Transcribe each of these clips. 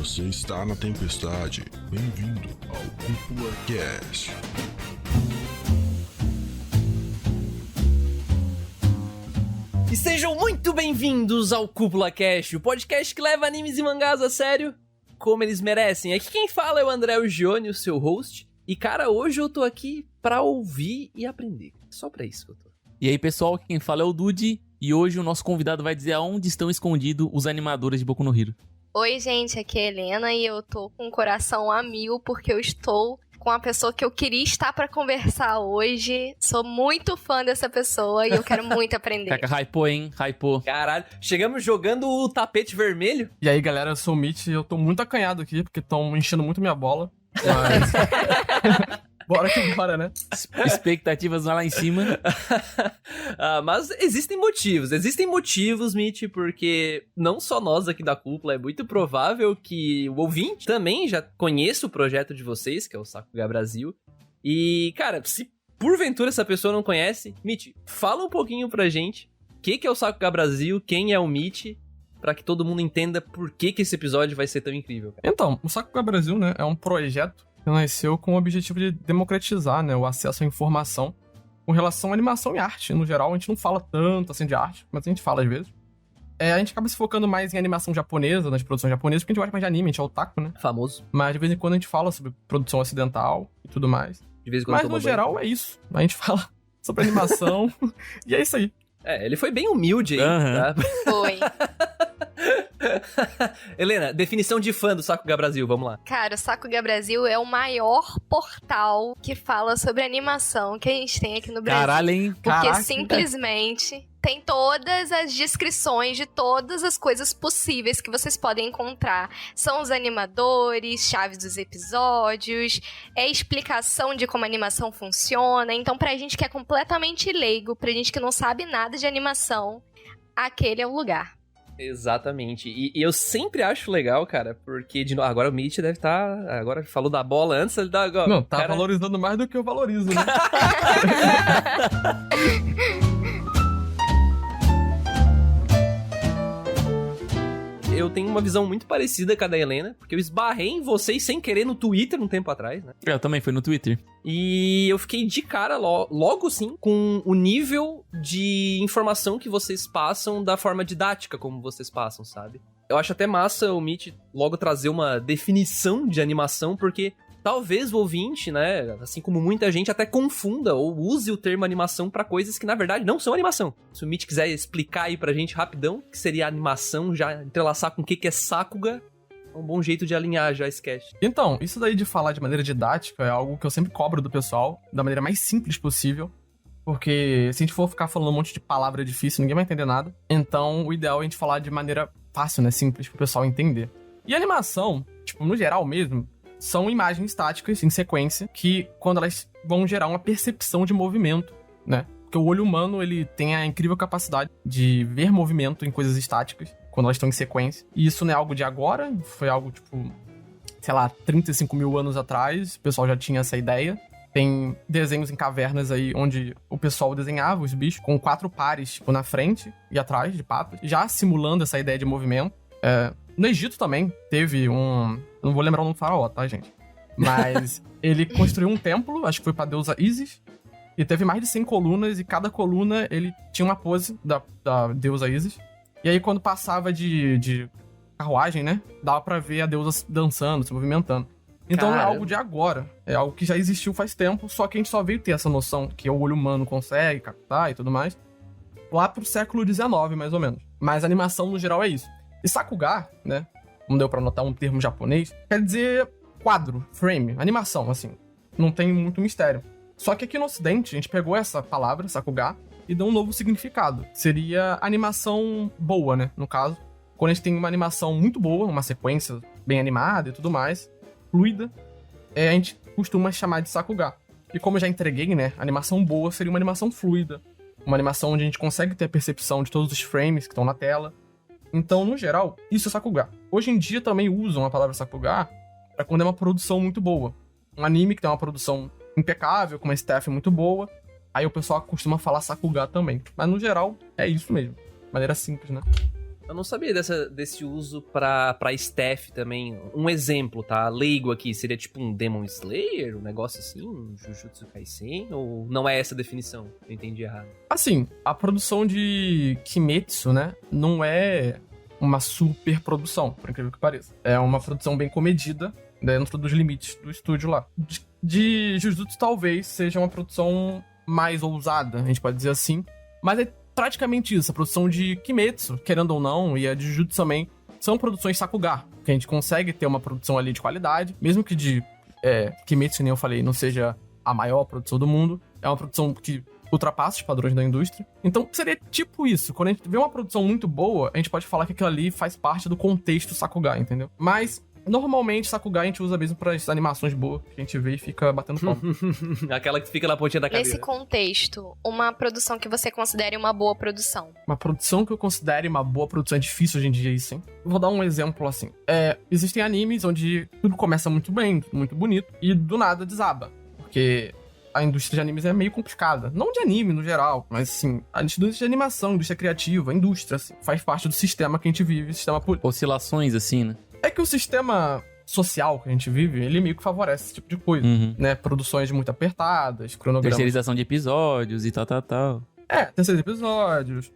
Você está na tempestade. Bem-vindo ao Cúpula Cast. E sejam muito bem-vindos ao Cúpula Cast, o podcast que leva animes e mangás a sério como eles merecem. Aqui quem fala é o André Ugione, o seu host. E cara, hoje eu tô aqui pra ouvir e aprender. Só pra isso que eu tô. E aí pessoal, quem fala é o Dude. E hoje o nosso convidado vai dizer aonde estão escondidos os animadores de Boku no Hero. Oi gente, aqui é a Helena e eu tô com o coração a mil porque eu estou com a pessoa que eu queria estar pra conversar hoje. Sou muito fã dessa pessoa e eu quero muito aprender. Caca, hypou, hein? Hypou. Caralho, chegamos jogando o tapete vermelho. E aí galera, eu sou o Mitch e eu tô muito acanhado aqui porque estão enchendo muito minha bola. Mas... bora que bora, né? Expectativas lá em cima. Mas existem motivos, Mitch, porque não só nós aqui da Cúpula, é muito provável que o ouvinte também já conheça o projeto de vocês, que é o Sakuga Brasil. E, cara, se porventura essa pessoa não conhece, Mitch, fala um pouquinho pra gente o que é o Sakuga Brasil, quem é o Mitch, pra que todo mundo entenda por que esse episódio vai ser tão incrível. Então, o Sakuga Brasil, né, é um projeto que nasceu com o objetivo de democratizar, né, o acesso à informação com relação à animação e arte. No geral, a gente não fala tanto assim de arte, mas a gente fala às vezes. A gente acaba se focando mais em animação japonesa, nas produções japonesas, porque a gente gosta mais de anime, a gente é otaku, né? Famoso. Mas de vez em quando a gente fala sobre produção ocidental e tudo mais. De vez em quando mas no geral é isso. A gente fala sobre animação e é isso aí. Ele foi bem humilde aí, tá? Foi. Helena, definição de fã do Sakuga Brasil, vamos lá. Cara, o Sakuga Brasil é o maior portal que fala sobre animação que a gente tem aqui no Brasil. Caralho, hein? Porque Caraca. simplesmente tem todas as descrições de todas as coisas possíveis que vocês podem encontrar. São os animadores, chaves dos episódios, explicação de como a animação funciona. Então, pra gente que é completamente leigo, pra gente que não sabe nada de animação, aquele é o lugar. Exatamente. E eu sempre acho legal, cara, porque agora o Mitch deve estar... Agora falou da bola antes, ele dá... Não, tá valorizando mais do que eu valorizo, né? Eu tenho uma visão muito parecida com a da Helena, porque eu esbarrei em vocês sem querer no Twitter um tempo atrás, né? Eu também fui no Twitter. E eu fiquei de cara logo sim com o nível de informação que vocês passam da forma didática como vocês passam, sabe? Eu acho até massa o Mitch logo trazer uma definição de animação, porque talvez o ouvinte, né, assim como muita gente, até confunda ou use o termo animação pra coisas que na verdade não são animação. Se o Mitch quiser explicar aí pra gente rapidão o que seria animação, já entrelaçar com o que é Sakuga, é um bom jeito de alinhar já esse cast. Então, isso daí de falar de maneira didática é algo que eu sempre cobro do pessoal, da maneira mais simples possível, porque se a gente for ficar falando um monte de palavra difícil, ninguém vai entender nada. Então, o ideal é a gente falar de maneira fácil, né, simples, pro pessoal entender. E animação, tipo, no geral mesmo, são imagens estáticas em sequência que, quando elas vão gerar uma percepção de movimento, né? Porque o olho humano, ele tem a incrível capacidade de ver movimento em coisas estáticas, quando elas estão em sequência. E isso não é algo de agora, foi algo, tipo, sei lá, 35 mil anos atrás, o pessoal já tinha essa ideia. Tem desenhos em cavernas aí, onde o pessoal desenhava os bichos com 4 pares, tipo, na frente e atrás de patas, já simulando essa ideia de movimento. No Egito também teve um... Eu não vou lembrar o nome do faraó, tá, gente? Mas ele construiu um templo, acho que foi pra deusa Isis, e teve mais de 100 colunas, e cada coluna ele tinha uma pose da deusa Isis. E aí quando passava de carruagem, né, dava pra ver a deusa dançando, se movimentando. Então não é algo de agora, é algo que já existiu faz tempo, só que a gente só veio ter essa noção que o olho humano consegue captar e tudo mais, lá pro século XIX, mais ou menos. Mas a animação, no geral, é isso. E Sakuga, né, como deu pra notar um termo japonês, quer dizer quadro, frame, animação, assim. Não tem muito mistério. Só que aqui no ocidente, a gente pegou essa palavra, Sakuga, e deu um novo significado. Seria animação boa, né, no caso. Quando a gente tem uma animação muito boa, uma sequência bem animada e tudo mais, fluida, a gente costuma chamar de Sakuga. E como eu já entreguei, né, animação boa seria uma animação fluida. Uma animação onde a gente consegue ter a percepção de todos os frames que estão na tela. Então, no geral, isso é Sakuga. Hoje em dia também usam a palavra Sakuga pra quando é uma produção muito boa. Um anime que tem uma produção impecável, com uma staff muito boa, aí o pessoal costuma falar Sakuga também. Mas, no geral, é isso mesmo. De maneira simples, né? Eu não sabia desse uso pra staff também. Um exemplo, tá? Leigo aqui, seria tipo um Demon Slayer? Um negócio assim? Um Jujutsu Kaisen? Ou não é essa a definição? Eu entendi errado. Assim, a produção de Kimetsu, né, não é uma super produção, por incrível que pareça. É uma produção bem comedida dentro dos limites do estúdio lá. De Jujutsu talvez seja uma produção mais ousada, a gente pode dizer assim. Mas é praticamente isso, a produção de Kimetsu, querendo ou não, e a de Jujutsu também, são produções Sakuga, que a gente consegue ter uma produção ali de qualidade, mesmo que de Kimetsu, nem eu falei, não seja a maior produção do mundo, é uma produção que ultrapassa os padrões da indústria. Então, seria tipo isso, quando a gente vê uma produção muito boa, a gente pode falar que aquilo ali faz parte do contexto Sakuga, entendeu? Mas normalmente, Sakuga a gente usa mesmo para as animações boas que a gente vê e fica batendo palma. Aquela que fica na pontinha da cadeira. Nesse contexto, uma produção que você considere uma boa produção. Uma produção que eu considere uma boa produção é difícil hoje em dia isso, hein? Vou dar um exemplo assim. Existem animes onde tudo começa muito bem, muito bonito, e do nada desaba. Porque a indústria de animes é meio complicada. Não de anime, no geral, mas assim, a indústria de animação, a indústria criativa, a indústria, assim, faz parte do sistema que a gente vive, sistema político. Oscilações, assim, né? É que o sistema social que a gente vive, ele meio que favorece esse tipo de coisa, né? Produções muito apertadas, cronogramas... Terceirização de episódios e tal. Terceiros episódios,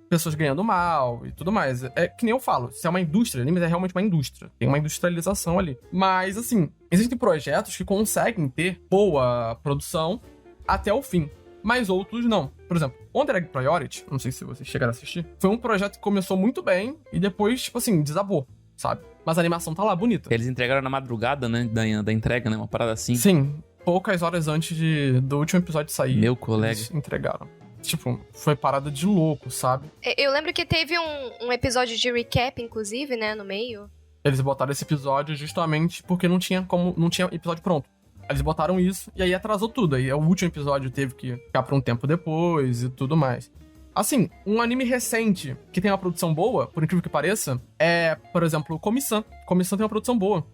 pessoas ganhando mal e tudo mais. É que nem eu falo, se é uma indústria, anime é realmente uma indústria. Tem uma industrialização ali. Mas, assim, existem projetos que conseguem ter boa produção até o fim. Mas outros não. Por exemplo, Wonder Egg Priority, não sei se vocês chegaram a assistir, foi um projeto que começou muito bem e depois, tipo assim, desabou, sabe? Mas a animação tá lá, bonita. Eles entregaram na madrugada, né? Da entrega, né? Uma parada assim. Sim, poucas horas antes do último episódio sair. Meu colega. Eles entregaram. Tipo, foi parada de louco, sabe? Eu lembro que teve um episódio de recap, inclusive, né, no meio. Eles botaram esse episódio justamente porque não tinha episódio pronto. Eles botaram isso e aí atrasou tudo. Aí o último episódio teve que ficar por um tempo depois e tudo mais. Assim, um anime recente que tem uma produção boa, por incrível que pareça, é, por exemplo, Komi-san. Komi-san tem uma produção boa.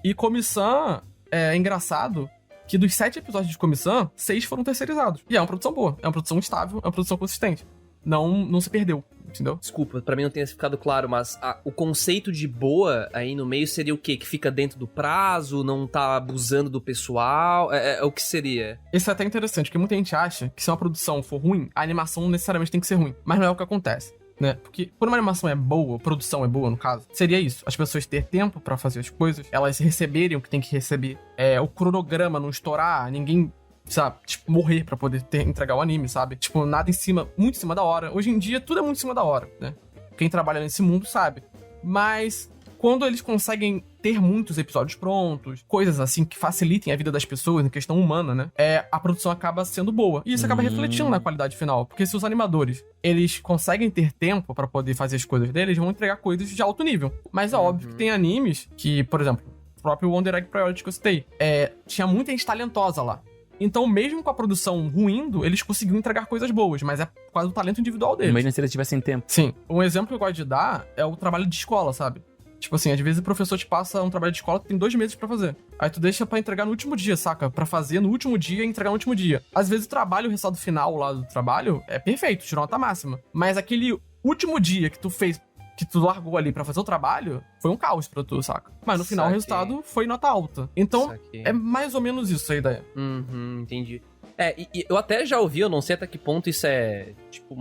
E Komi-san é engraçado que dos 7 episódios de Komi-san, 6 foram terceirizados. E é uma produção boa, é uma produção estável, é uma produção consistente. Não se perdeu, entendeu? Desculpa, pra mim não tenha ficado claro, mas o conceito de boa aí no meio seria o quê? Que fica dentro do prazo, não tá abusando do pessoal? O que seria? Isso é até interessante, porque muita gente acha que se uma produção for ruim, a animação necessariamente tem que ser ruim. Mas não é o que acontece, né? Porque quando uma animação é boa, produção é boa, no caso, seria isso. As pessoas ter tempo pra fazer as coisas, elas receberem o que tem que receber. O cronograma não estourar, ninguém... sabe, tipo, morrer pra poder entregar o anime, sabe? Tipo, nada muito em cima da hora. Hoje em dia, tudo é muito em cima da hora, né? Quem trabalha nesse mundo sabe. Mas, quando eles conseguem ter muitos episódios prontos, coisas assim que facilitem a vida das pessoas, em questão humana, né? A produção acaba sendo boa. E isso acaba refletindo na qualidade final. Porque se os animadores, eles conseguem ter tempo pra poder fazer as coisas deles, vão entregar coisas de alto nível. Mas é óbvio que tem animes que, por exemplo, o próprio Wonder Egg Priority que eu citei, tinha muita gente talentosa lá. Então, mesmo com a produção ruindo, eles conseguiram entregar coisas boas, mas é por causa do talento individual deles. Imagina se eles tivessem tempo. Sim. Um exemplo que eu gosto de dar é o trabalho de escola, sabe? Tipo assim, às vezes o professor te passa um trabalho de escola que tem 2 meses pra fazer. Aí tu deixa pra entregar no último dia, saca? Pra fazer no último dia e entregar no último dia. Às vezes o trabalho, o resultado final lá do trabalho é perfeito, tirou nota máxima. Mas aquele último dia que tu fez, que tu largou ali pra fazer o trabalho, foi um caos pra tu, saca? Mas no final o resultado foi nota alta. Então, é mais ou menos isso a ideia. Entendi. E eu até já ouvi, eu não sei até que ponto isso é, tipo,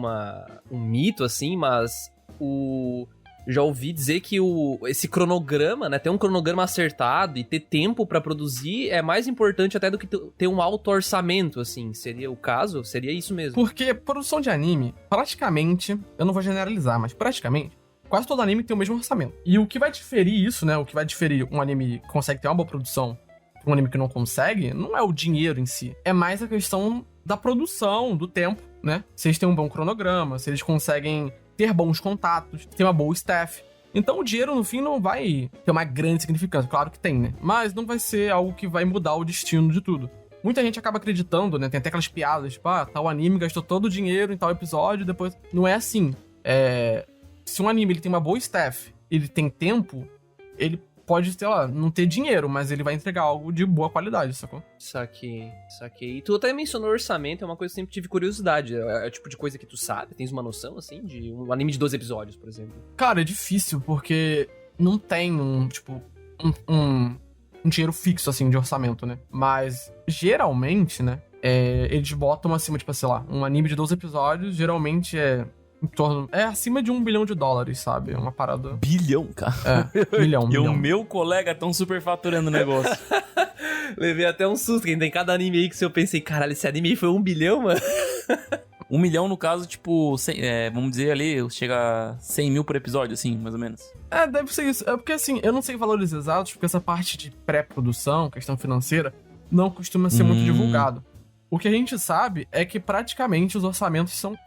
um mito, assim, mas já ouvi dizer que esse cronograma, né, ter um cronograma acertado e ter tempo pra produzir é mais importante até do que ter um alto orçamento, assim. Seria o caso? Seria isso mesmo? Porque produção de anime, praticamente, eu não vou generalizar, mas praticamente, quase todo anime tem o mesmo orçamento. E o que vai diferir isso, né, o que vai diferir um anime que consegue ter uma boa produção pra um anime que não consegue, não é o dinheiro em si. É mais a questão da produção, do tempo, né? Se eles têm um bom cronograma, se eles conseguem ter bons contatos, ter uma boa staff. Então o dinheiro, no fim, não vai ter uma grande significância. Claro que tem, né? Mas não vai ser algo que vai mudar o destino de tudo. Muita gente acaba acreditando, né? Tem até aquelas piadas, tipo, tal anime gastou todo o dinheiro em tal episódio, depois... Não é assim. Se um anime ele tem uma boa staff, ele tem tempo, ele pode, sei lá, não ter dinheiro, mas ele vai entregar algo de boa qualidade, sacou? Saquei. E tu até mencionou orçamento, é uma coisa que eu sempre tive curiosidade. É o tipo de coisa que tu sabe? Tens uma noção, assim, de um anime de 12 episódios, por exemplo? Cara, é difícil, porque não tem um dinheiro fixo, assim, de orçamento, né? Mas, geralmente, né, eles botam acima, tipo, sei lá, um anime de 12 episódios, geralmente é acima de $1 bilhão, sabe? É uma parada... Bilhão, cara. Milhão. E o meu colega tão superfaturando o negócio. Levei até um susto, que tem cada anime aí que eu pensei, caralho, esse anime aí foi 1 bilhão, mano? 1 milhão, no caso, tipo, vamos dizer ali, chega a 100 mil por episódio, assim, mais ou menos. Deve ser isso. É porque, assim, eu não sei valores exatos, porque essa parte de pré-produção, questão financeira, não costuma ser muito divulgado. O que a gente sabe é que praticamente os orçamentos são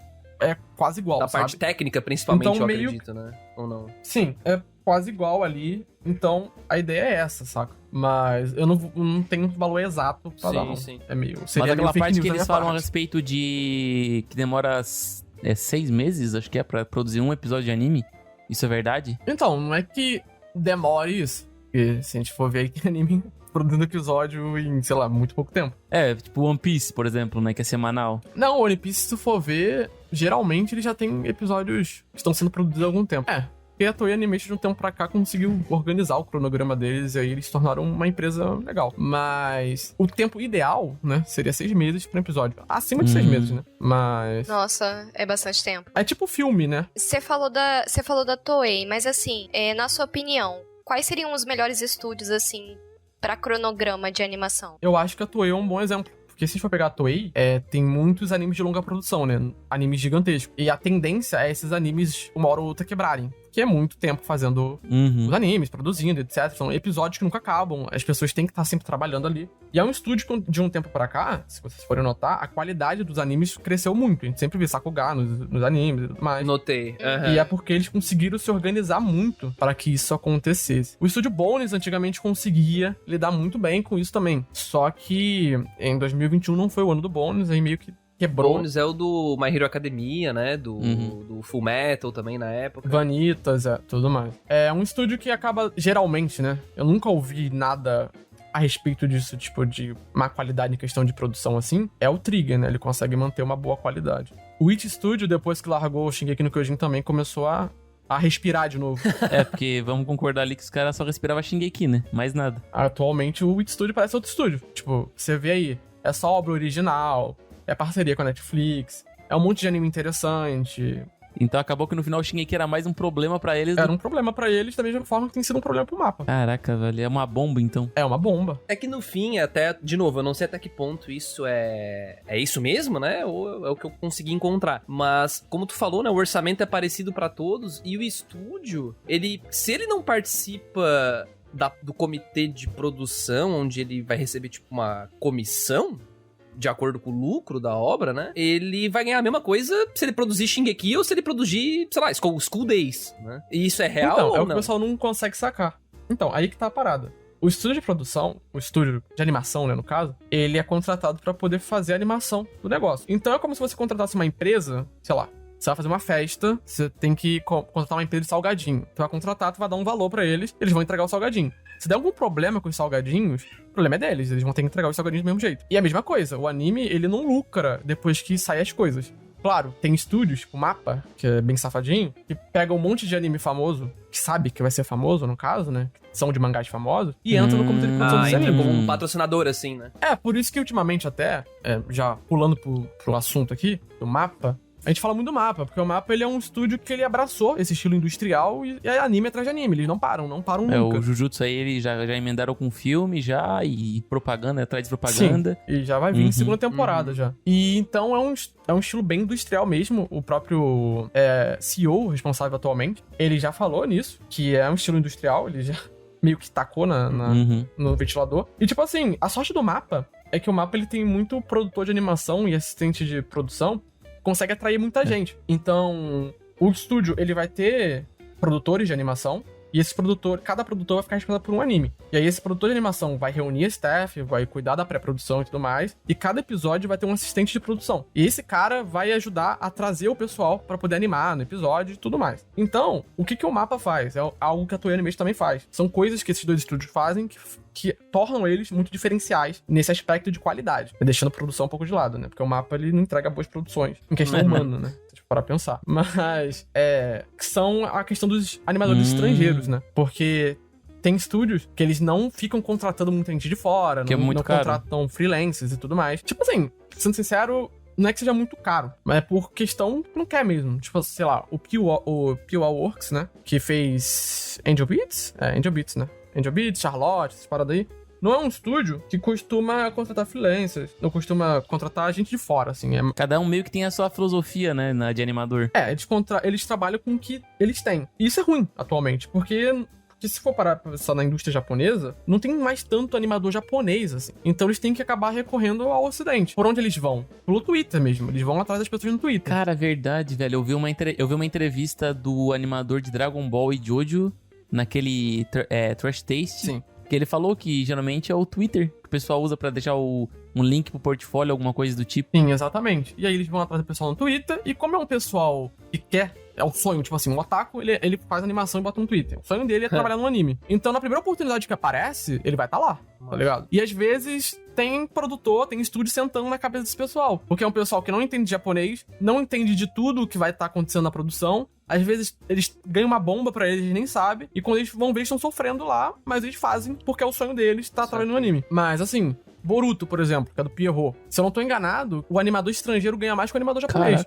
quase igual, Da sabe? parte técnica, principalmente, Então, eu meio- acredito, né? Ou não? Sim, é quase igual ali. Então, a ideia é essa, saca? Mas eu não tenho um valor exato pra dar, não. Sim. É meio... Mas Seria aquela meio fake parte news que da eles minha falam a parte. respeito de... que demora 6 meses, acho que pra produzir um episódio de anime. Isso é verdade? Então, não é que demore isso. Porque se a gente for ver aí, tem anime produzindo episódio em, sei lá, muito pouco tempo. Tipo One Piece, por exemplo, né, que é semanal. Não, o One Piece, se tu for ver, geralmente ele já tem episódios que estão sendo produzidos há algum tempo. Porque a Toei Animation de um tempo pra cá conseguiu organizar o cronograma deles e aí eles se tornaram uma empresa legal. Mas o tempo ideal, né, seria 6 meses pra um episódio. Acima de 6 meses, né? Mas... Nossa, é bastante tempo. É tipo filme, né? Você falou da Toei, mas assim, na sua opinião, quais seriam os melhores estúdios, assim, pra cronograma de animação? Eu acho que a Toei é um bom exemplo. Porque se a gente for pegar a Toei, tem muitos animes de longa produção, né? Animes gigantescos. E a tendência é esses animes, uma hora ou outra, quebrarem. Que é muito tempo fazendo os animes, produzindo, etc. São episódios que nunca acabam. As pessoas têm que estar sempre trabalhando ali. E é um estúdio que, de um tempo pra cá, se vocês forem notar, a qualidade dos animes cresceu muito. A gente sempre vê Sakuga nos animes e tudo mais. Notei. E é porque eles conseguiram se organizar muito para que isso acontecesse. O estúdio Bones antigamente conseguia lidar muito bem com isso também. Só que em 2021 não foi o ano do Bones, aí meio que quebrou. Bones é o do My Hero Academia, né? Do Full Metal também na época. Vanitas, tudo mais. É um estúdio que acaba, geralmente, né? Eu nunca ouvi nada a respeito disso, tipo, de má qualidade em questão de produção assim. É o Trigger, né? Ele consegue manter uma boa qualidade. O It Studio, depois que largou o Shingeki no Kyojin, também começou a respirar de novo. Porque vamos concordar ali que os caras só respiravam Shingeki, né? Mais nada. Atualmente, o It Studio parece outro estúdio. Tipo, você vê aí, é só obra original, é parceria com a Netflix, é um monte de anime interessante. Então acabou que no final o Shingeki era mais um problema pra eles. Era um problema pra eles da mesma forma que tem sido um problema pro mapa. Caraca, velho, é uma bomba então. É uma bomba. É que no fim, até, de novo, eu não sei até que ponto isso é isso mesmo, né? Ou é o que eu consegui encontrar. Mas, como tu falou, né? O orçamento é parecido pra todos. E o estúdio, se ele não participa do comitê de produção, onde ele vai receber, tipo, uma comissão, de acordo com o lucro da obra, né? Ele vai ganhar a mesma coisa se ele produzir Shingeki ou se ele produzir, sei lá, School Days, né? E isso é real então, ou é o que não? o pessoal não consegue sacar. Então, aí que tá a parada. O estúdio de produção, o estúdio de animação, né, no caso, ele é contratado pra poder fazer a animação do negócio. Então é como se você contratasse uma empresa, sei lá, você vai fazer uma festa, você tem que contratar uma empresa de salgadinho. Tu vai contratar, tu vai dar um valor pra eles vão entregar o salgadinho. Se der algum problema com os salgadinhos, o problema é deles, eles vão ter que entregar os salgadinhos do mesmo jeito. E a mesma coisa, o anime, ele não lucra depois que saem as coisas. Claro, tem estúdios, tipo Mapa, que é bem safadinho, que pega um monte de anime famoso, que sabe que vai ser famoso, no caso, né? Que são de mangás famosos, e entra no comitê de produção dos entra animes. como um patrocinador, assim, né? Por isso que ultimamente até, já pulando pro assunto aqui, do Mapa, a gente fala muito do Mapa, porque o Mapa, ele é um estúdio que ele abraçou esse estilo industrial e é anime atrás de anime, eles não param nunca. O Jujutsu aí, eles já emendaram com filme já, e propaganda, atrás de propaganda. Sim, e já vai vir em segunda temporada já. E então é um estilo bem industrial mesmo, o próprio CEO responsável atualmente, ele já falou nisso, que é um estilo industrial, ele já meio que tacou no ventilador. E tipo assim, a sorte do Mapa é que o Mapa, ele tem muito produtor de animação e assistente de produção, consegue atrair muita gente. Então, o estúdio, ele vai ter produtores de animação, E cada produtor vai ficar responsável por um anime. E aí esse produtor de animação vai reunir a staff, vai cuidar da pré-produção e tudo mais. E cada episódio vai ter um assistente de produção. E esse cara vai ajudar a trazer o pessoal pra poder animar no episódio e tudo mais. Então, o que o mapa faz? É algo que a Toei Animation também faz. São coisas que esses dois estúdios fazem que tornam eles muito diferenciais nesse aspecto de qualidade. Deixando a produção um pouco de lado, né? Porque o mapa, ele não entrega boas produções. Em questão humana, né? Para pensar. Mas, são a questão dos animadores estrangeiros, né? Porque tem estúdios que eles não ficam contratando muita gente de fora, que não contratam freelancers e tudo mais. Tipo assim, sendo sincero, não é que seja muito caro, mas é por questão que não quer mesmo. Tipo, sei lá, o PWA Works, né? Que fez Angel Beats? Angel Beats, né? Angel Beats, Charlotte, essas paradas aí. Não é um estúdio que costuma contratar freelancers, não costuma contratar gente de fora, assim. Cada um meio que tem a sua filosofia, né, de animador. Eles trabalham com o que eles têm. E isso é ruim, atualmente, porque se for parar pra pensar na indústria japonesa, não tem mais tanto animador japonês, assim. Então eles têm que acabar recorrendo ao ocidente. Por onde eles vão? Pelo Twitter mesmo. Eles vão atrás das pessoas no Twitter. Cara, verdade, velho. Eu vi uma entrevista do animador de Dragon Ball e Jojo naquele Trash Taste. Sim. Que ele falou que geralmente é o Twitter que o pessoal usa pra deixar um link pro portfólio, alguma coisa do tipo. Sim, exatamente. E aí eles vão atrás do pessoal no Twitter, e como é um pessoal que quer, é o sonho, tipo assim, um otaku, ele faz animação e bota no Twitter. O sonho dele é trabalhar no anime. Então, na primeira oportunidade que aparece, ele vai estar lá, tá ligado? E às vezes tem produtor, tem estúdio sentando na cabeça desse pessoal. Porque é um pessoal que não entende japonês, não entende de tudo que vai estar acontecendo na produção. Às vezes, eles ganham uma bomba pra eles nem sabem. E quando eles vão ver, eles estão sofrendo lá. Mas eles fazem porque é o sonho deles estar trabalhando no anime. Mas, assim, Boruto, por exemplo, que é do Pierrot. Se eu não tô enganado, o animador estrangeiro ganha mais que o animador japonês.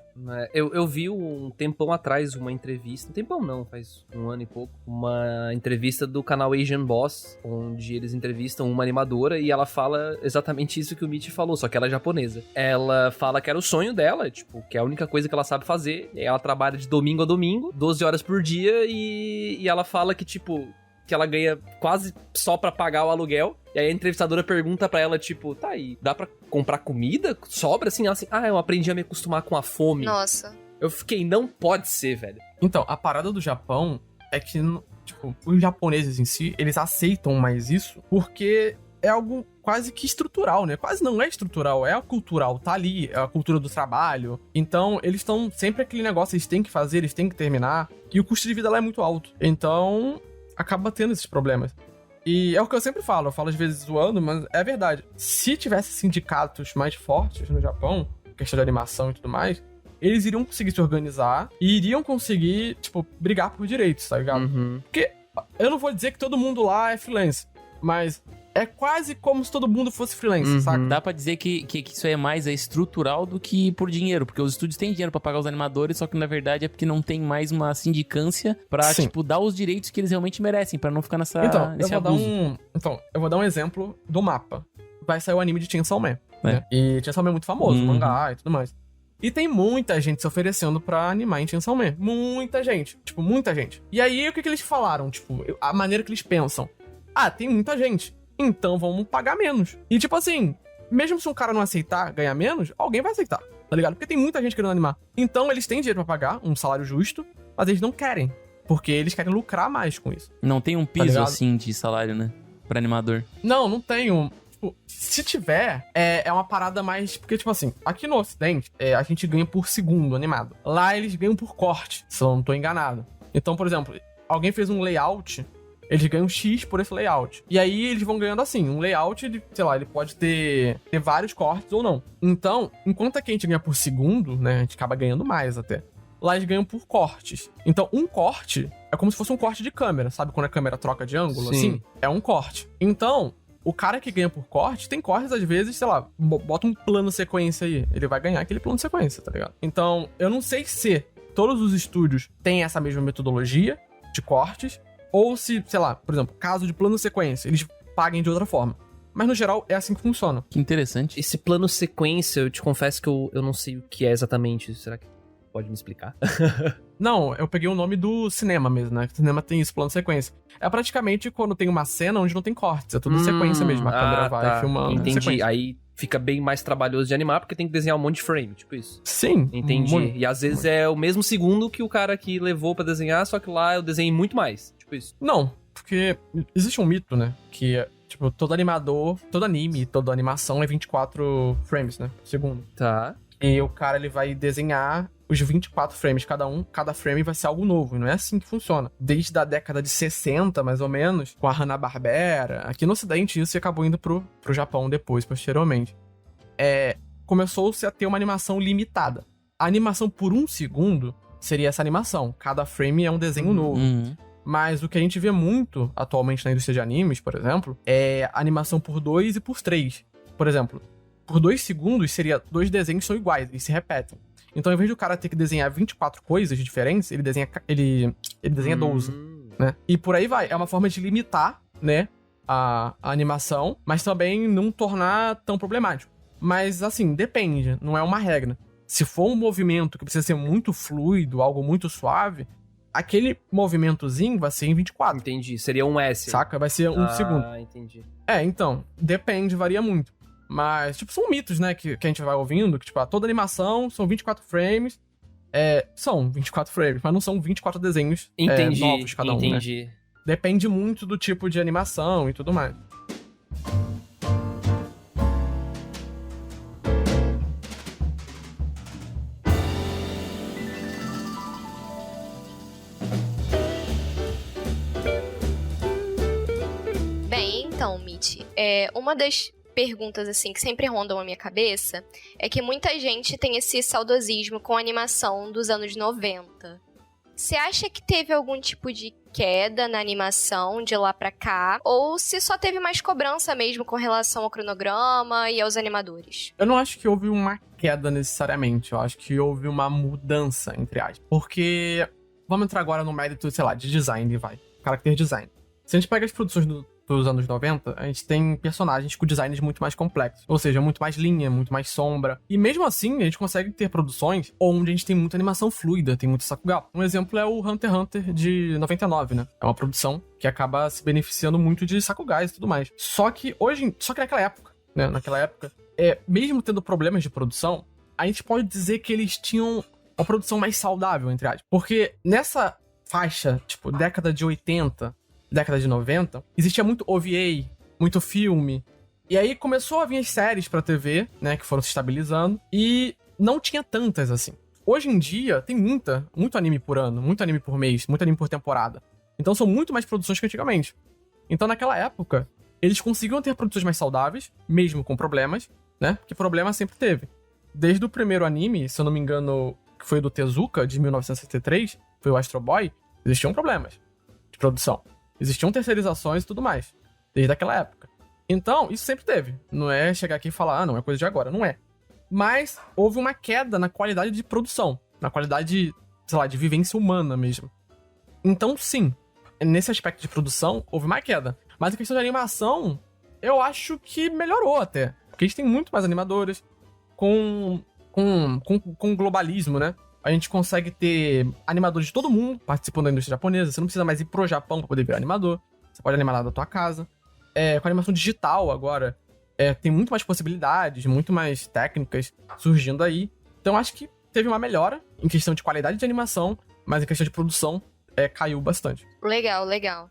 Eu vi um tempão atrás uma entrevista. Um tempão não, faz um ano e pouco. Uma entrevista do canal Asian Boss, onde eles entrevistam uma animadora e ela fala exatamente isso que o Mitch falou, só que ela é japonesa. Ela fala que era o sonho dela, tipo, que é a única coisa que ela sabe fazer. E aí ela trabalha de domingo a domingo, 12 horas por dia, e ela fala que, tipo, que ela ganha quase só pra pagar o aluguel. E aí a entrevistadora pergunta pra ela, tipo, tá aí, dá pra comprar comida? Sobra? Assim, ela assim, eu aprendi a me acostumar com a fome. Nossa. Eu fiquei, não pode ser, velho. Então, a parada do Japão é que, tipo, os japoneses em si, eles aceitam mais isso porque é algo quase que estrutural, né? Quase não é estrutural, é cultural, tá ali, é a cultura do trabalho. Então, eles estão sempre aquele negócio, eles têm que fazer, eles têm que terminar, e o custo de vida lá é muito alto. Então, acaba tendo esses problemas. E é o que eu sempre falo, eu falo às vezes zoando, mas é verdade. Se tivesse sindicatos mais fortes no Japão, questão de animação e tudo mais, eles iriam conseguir se organizar e iriam conseguir, tipo, brigar por direitos, tá ligado? Uhum. Porque eu não vou dizer que todo mundo lá é freelance, mas é quase como se todo mundo fosse freelance, saca? Dá pra dizer que isso é mais estrutural do que por dinheiro, porque os estúdios têm dinheiro pra pagar os animadores, só que na verdade é porque não tem mais uma sindicância pra, tipo, dar os direitos que eles realmente merecem, pra não ficar nesse abuso. Eu vou dar um exemplo do mapa. Vai sair o anime de Chainsaw Man, né? E Chainsaw Man é muito famoso, mangá e tudo mais. E tem muita gente se oferecendo pra animar em Chainsaw Man. Muita gente. Tipo, muita gente. E aí, o que eles falaram? Tipo, a maneira que eles pensam. Tem muita gente. Então vamos pagar menos. E tipo assim, mesmo se um cara não aceitar ganhar menos, alguém vai aceitar, tá ligado? Porque tem muita gente querendo animar. Então eles têm dinheiro pra pagar um salário justo, mas eles não querem. Porque eles querem lucrar mais com isso. Não tem um piso assim de salário, né? Pra animador. Não tem. Tipo, se tiver, é uma parada mais... Porque, tipo assim, aqui no Ocidente, a gente ganha por segundo animado. Lá eles ganham por corte, se eu não tô enganado. Então, por exemplo, alguém fez um layout... Eles ganham X por esse layout. E aí eles vão ganhando assim. Um layout, sei lá, ele pode ter vários cortes ou não. Então, enquanto aqui a gente ganha por segundo, né? A gente acaba ganhando mais até. Lá eles ganham por cortes. Então, um corte é como se fosse um corte de câmera. Sabe quando a câmera troca de ângulo? Sim. Assim? É um corte. Então, o cara que ganha por corte, tem cortes às vezes, sei lá, bota um plano sequência aí. Ele vai ganhar aquele plano sequência, tá ligado? Então, eu não sei se todos os estúdios têm essa mesma metodologia de cortes. Ou se, sei lá, por exemplo, caso de plano sequência, eles paguem de outra forma. Mas no geral é assim que funciona. Que interessante. Esse plano sequência, eu te confesso que eu não sei o que é exatamente. Será que pode me explicar? Não, eu peguei o nome do cinema mesmo, né? O cinema tem isso, plano sequência. É praticamente quando tem uma cena onde não tem cortes, é tudo sequência mesmo. A câmera vai filmando. Entendi. Sequência. Aí fica bem mais trabalhoso de animar, porque tem que desenhar um monte de frame, tipo isso. Sim. Entendi. E às vezes é o mesmo segundo que o cara que levou pra desenhar, só que lá eu desenhei muito mais. Tipo isso. Não, porque existe um mito, né? Que, tipo, todo animador, todo anime, toda animação é 24 frames, né? Por segundo. Tá. E o cara, ele vai desenhar os 24 frames cada frame vai ser algo novo, e não é assim que funciona. Desde a década de 60, mais ou menos, com a Hanna-Barbera, aqui no ocidente isso acabou indo pro Japão depois, posteriormente. Começou-se a ter uma animação limitada. A animação por 1 segundo seria essa animação. Cada frame é um desenho novo. Mas o que a gente vê muito atualmente na indústria de animes, por exemplo, é animação por 2 e por 3. Por exemplo, por 2 segundos seria 2 desenhos que são iguais e se repetem. Então, ao invés do cara ter que desenhar 24 coisas diferentes, ele desenha 12, né? E por aí vai. É uma forma de limitar, né, a animação, mas também não tornar tão problemático. Mas, assim, depende. Não é uma regra. Se for um movimento que precisa ser muito fluido, algo muito suave, aquele movimentozinho vai ser em 24. Entendi. Seria um S. Saca? Vai ser 1 segundo. Ah, entendi. Então, depende, varia muito. Mas, tipo, são mitos, né, que a gente vai ouvindo, que, tipo, toda animação são 24 frames. São 24 frames, mas não são 24 desenhos novos cada um, entendi. Né? Depende muito do tipo de animação e tudo mais. Bem, então, Mitch, uma das perguntas, assim, que sempre rondam a minha cabeça é que muita gente tem esse saudosismo com a animação dos anos 90. Você acha que teve algum tipo de queda na animação de lá pra cá? Ou se só teve mais cobrança mesmo com relação ao cronograma e aos animadores? Eu não acho que houve uma queda necessariamente. Eu acho que houve uma mudança, entre aspas. Porque, vamos entrar agora no mérito, sei lá, de design, character design. Se a gente pega as produções dos anos 90, a gente tem personagens com designs muito mais complexos. Ou seja, muito mais linha, muito mais sombra. E mesmo assim, a gente consegue ter produções onde a gente tem muita animação fluida, tem muito Sakuga. Um exemplo é o Hunter x Hunter de 99, né? É uma produção que acaba se beneficiando muito de Sakugais e tudo mais. Só que naquela época, né? Mesmo tendo problemas de produção, a gente pode dizer que eles tinham uma produção mais saudável, entre aspas. Porque nessa faixa, tipo, década de 80... década de 90, existia muito OVA, muito filme. E aí começou a vir as séries pra TV, né, que foram se estabilizando, e não tinha tantas assim. Hoje em dia, tem muito anime por ano, muito anime por mês, muito anime por temporada. Então são muito mais produções que antigamente. Então naquela época, eles conseguiam ter produções mais saudáveis, mesmo com problemas, né, porque problema sempre teve. Desde o primeiro anime, se eu não me engano, que foi do Tezuka, de 1963, foi o Astro Boy, existiam problemas de produção. Existiam terceirizações e tudo mais, desde aquela época. Então, isso sempre teve. Não é chegar aqui e falar, não, é coisa de agora. Não é. Mas houve uma queda na qualidade de produção, na qualidade, sei lá, de vivência humana mesmo. Então, sim, nesse aspecto de produção, houve uma queda. Mas a questão de animação, eu acho que melhorou até. Porque a gente tem muito mais animadores com globalismo, né? A gente consegue ter animadores de todo mundo participando da indústria japonesa. Você não precisa mais ir pro Japão pra poder virar animador. Você pode animar lá da tua casa. Com a animação digital agora, tem muito mais possibilidades, muito mais técnicas surgindo aí. Então acho que teve uma melhora em questão de qualidade de animação, mas em questão de produção, caiu bastante. Legal, legal.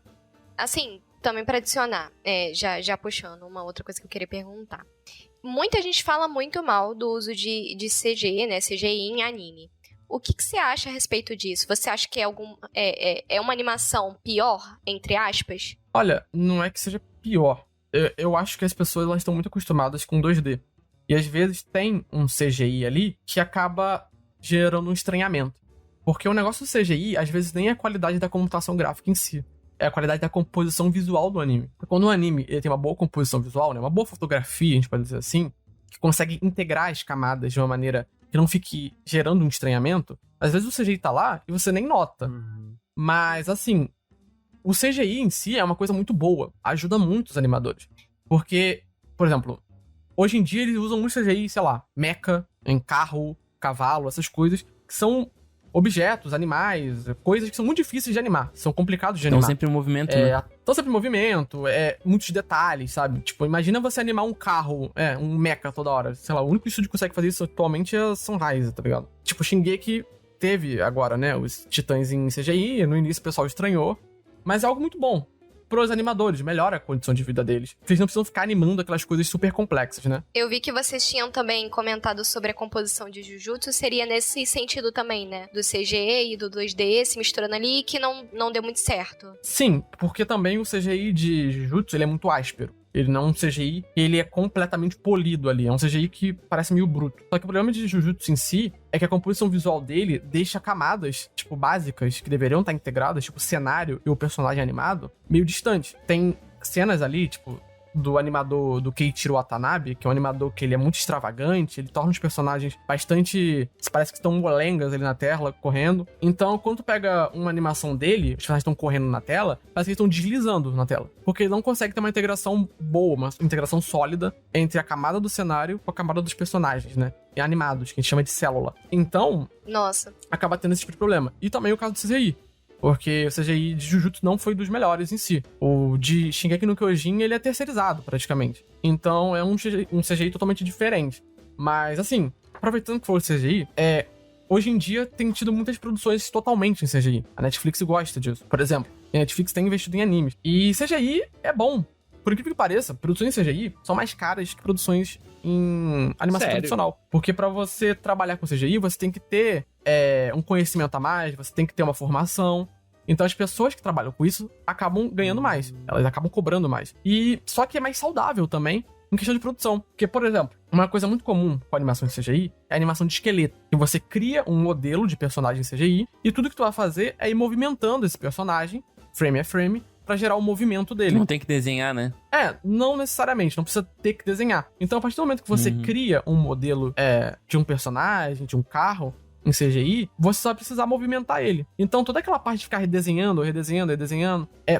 Assim, também pra adicionar, já puxando uma outra coisa que eu queria perguntar. Muita gente fala muito mal do uso de CG, né, CGI em anime. O que você acha a respeito disso? Você acha que é uma animação pior, entre aspas? Olha, não é que seja pior. Eu acho que as pessoas elas estão muito acostumadas com 2D. E às vezes tem um CGI ali que acaba gerando um estranhamento. Porque o negócio do CGI, às vezes, nem é a qualidade da computação gráfica em si. É a qualidade da composição visual do anime. Porque quando o anime ele tem uma boa composição visual, né, uma boa fotografia, a gente pode dizer assim, que consegue integrar as camadas de uma maneira que não fique gerando um estranhamento, às vezes o CGI tá lá e você nem nota. Uhum. Mas, assim, o CGI em si é uma coisa muito boa. Ajuda muito os animadores. Porque, por exemplo, hoje em dia eles usam muito CGI, sei lá, mecha, em carro, cavalo, essas coisas que são objetos, animais, coisas que são muito difíceis de animar. São complicados de animar. Estão sempre em movimento, né? Estão sempre em movimento, muitos detalhes, sabe? Tipo, imagina você animar um carro, um mecha toda hora. Sei lá, o único estúdio que consegue fazer isso atualmente é a Sunrise, tá ligado? Tipo, Shingeki teve agora, né, os titãs em CGI, no início o pessoal estranhou, mas é algo muito bom pros animadores, melhora a condição de vida deles. Eles não precisam ficar animando aquelas coisas super complexas, né? Eu vi que vocês tinham também comentado sobre a composição de Jujutsu, seria nesse sentido também, né? Do CGI e do 2D se misturando ali, que não deu muito certo. Sim, porque também o CGI de Jujutsu, ele é muito áspero. Ele não é um CGI, ele é completamente polido ali. É um CGI que parece meio bruto. Só que o problema de Jujutsu em si é que a composição visual dele deixa camadas, tipo, básicas, que deveriam estar integradas, tipo, o cenário e o personagem animado, meio distante. Tem cenas ali, tipo, do animador do Keiichiro Watanabe, que é um animador que ele é muito extravagante, ele torna os personagens bastante... parece que estão molengas ali na tela, correndo. Então, quando tu pega uma animação dele, os personagens estão correndo na tela, parece que eles estão deslizando na tela. Porque ele não consegue ter uma integração boa, uma integração sólida entre a camada do cenário com a camada dos personagens, né? E animados, que a gente chama de célula. Então, nossa, acaba tendo esse tipo de problema. E também o caso do CGI. Porque o CGI de Jujutsu não foi dos melhores em si. O de Shingeki no Kyojin, ele é terceirizado, praticamente. Então, é um CGI totalmente diferente. Mas, assim, aproveitando que foi o CGI, hoje em dia tem tido muitas produções totalmente em CGI. A Netflix gosta disso. Por exemplo, a Netflix tem investido em animes. E CGI é bom. Por incrível que pareça, produções em CGI são mais caras que produções em animação tradicional. Porque pra você trabalhar com CGI, você tem que ter um conhecimento a mais, você tem que ter uma formação. Então as pessoas que trabalham com isso acabam ganhando mais. Elas acabam cobrando mais. E só que é mais saudável também em questão de produção. Porque, por exemplo, uma coisa muito comum com a animação em CGI é a animação de esqueleto. Que você cria um modelo de personagem em CGI e tudo que tu vai fazer é ir movimentando esse personagem, frame a frame, pra gerar o movimento dele. Não tem que desenhar, né? Não necessariamente, não precisa ter que desenhar. Então, a partir do momento que você cria um modelo de um personagem, de um carro, em CGI, você só vai precisar movimentar ele. Então, toda aquela parte de ficar redesenhando,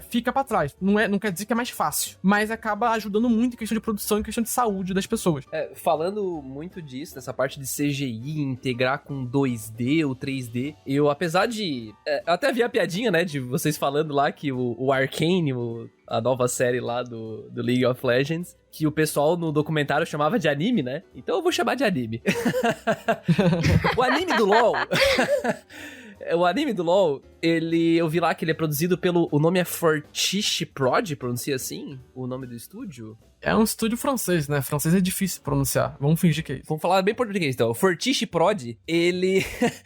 fica pra trás. Não quer dizer que é mais fácil, mas acaba ajudando muito em questão de produção e questão de saúde das pessoas. Falando muito disso, dessa parte de CGI, integrar com 2D ou 3D, eu, apesar de... eu até vi a piadinha, né, de vocês falando lá que o Arcane, a nova série lá do League of Legends, que o pessoal no documentário chamava de anime, né? Então eu vou chamar de anime. O anime do LoL... O anime do LoL, eu vi lá que ele é produzido o nome é Fortiche Prod, pronuncia assim? O nome do estúdio? É um estúdio francês, né? Francês é difícil pronunciar. Vamos fingir que é isso. Vamos falar bem português, então. O Fortiche Prod, ele faz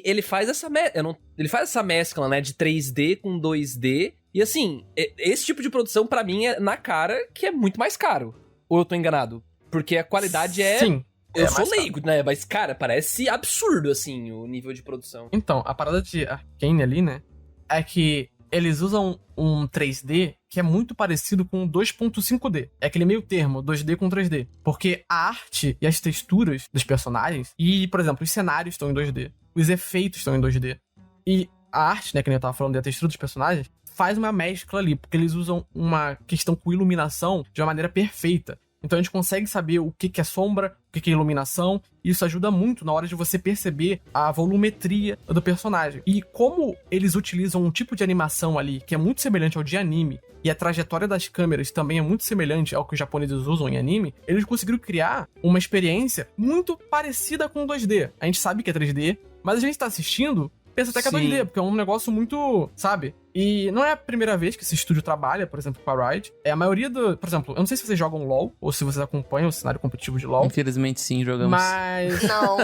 ele faz essa mescla, né, de 3D com 2D. E assim, esse tipo de produção pra mim é na cara que é muito mais caro. Ou eu tô enganado? Porque a qualidade Sim. Eu sou leigo, né? Mas, cara, parece absurdo, assim, o nível de produção. Então, a parada de Arcane ali, né? É que eles usam um 3D que é muito parecido com 2.5D. É aquele meio termo, 2D com 3D. Porque a arte e as texturas dos personagens... E, por exemplo, os cenários estão em 2D. Os efeitos estão em 2D. E a arte, né, que eu tava falando, da textura dos personagens, faz uma mescla ali. Porque eles usam uma questão com iluminação de uma maneira perfeita. Então a gente consegue saber o que é sombra, o que é iluminação, e isso ajuda muito na hora de você perceber a volumetria do personagem. E como eles utilizam um tipo de animação ali que é muito semelhante ao de anime, e a trajetória das câmeras também é muito semelhante ao que os japoneses usam em anime, eles conseguiram criar uma experiência muito parecida com 2D. A gente sabe que é 3D, mas a gente tá assistindo, pensa até que é 2D, porque é um negócio muito, sabe? E não é a primeira vez que esse estúdio trabalha, por exemplo, com a Riot. A maioria por exemplo, eu não sei se vocês jogam LoL, ou se vocês acompanham o cenário competitivo de LoL. Infelizmente sim, jogamos. Mas... Não.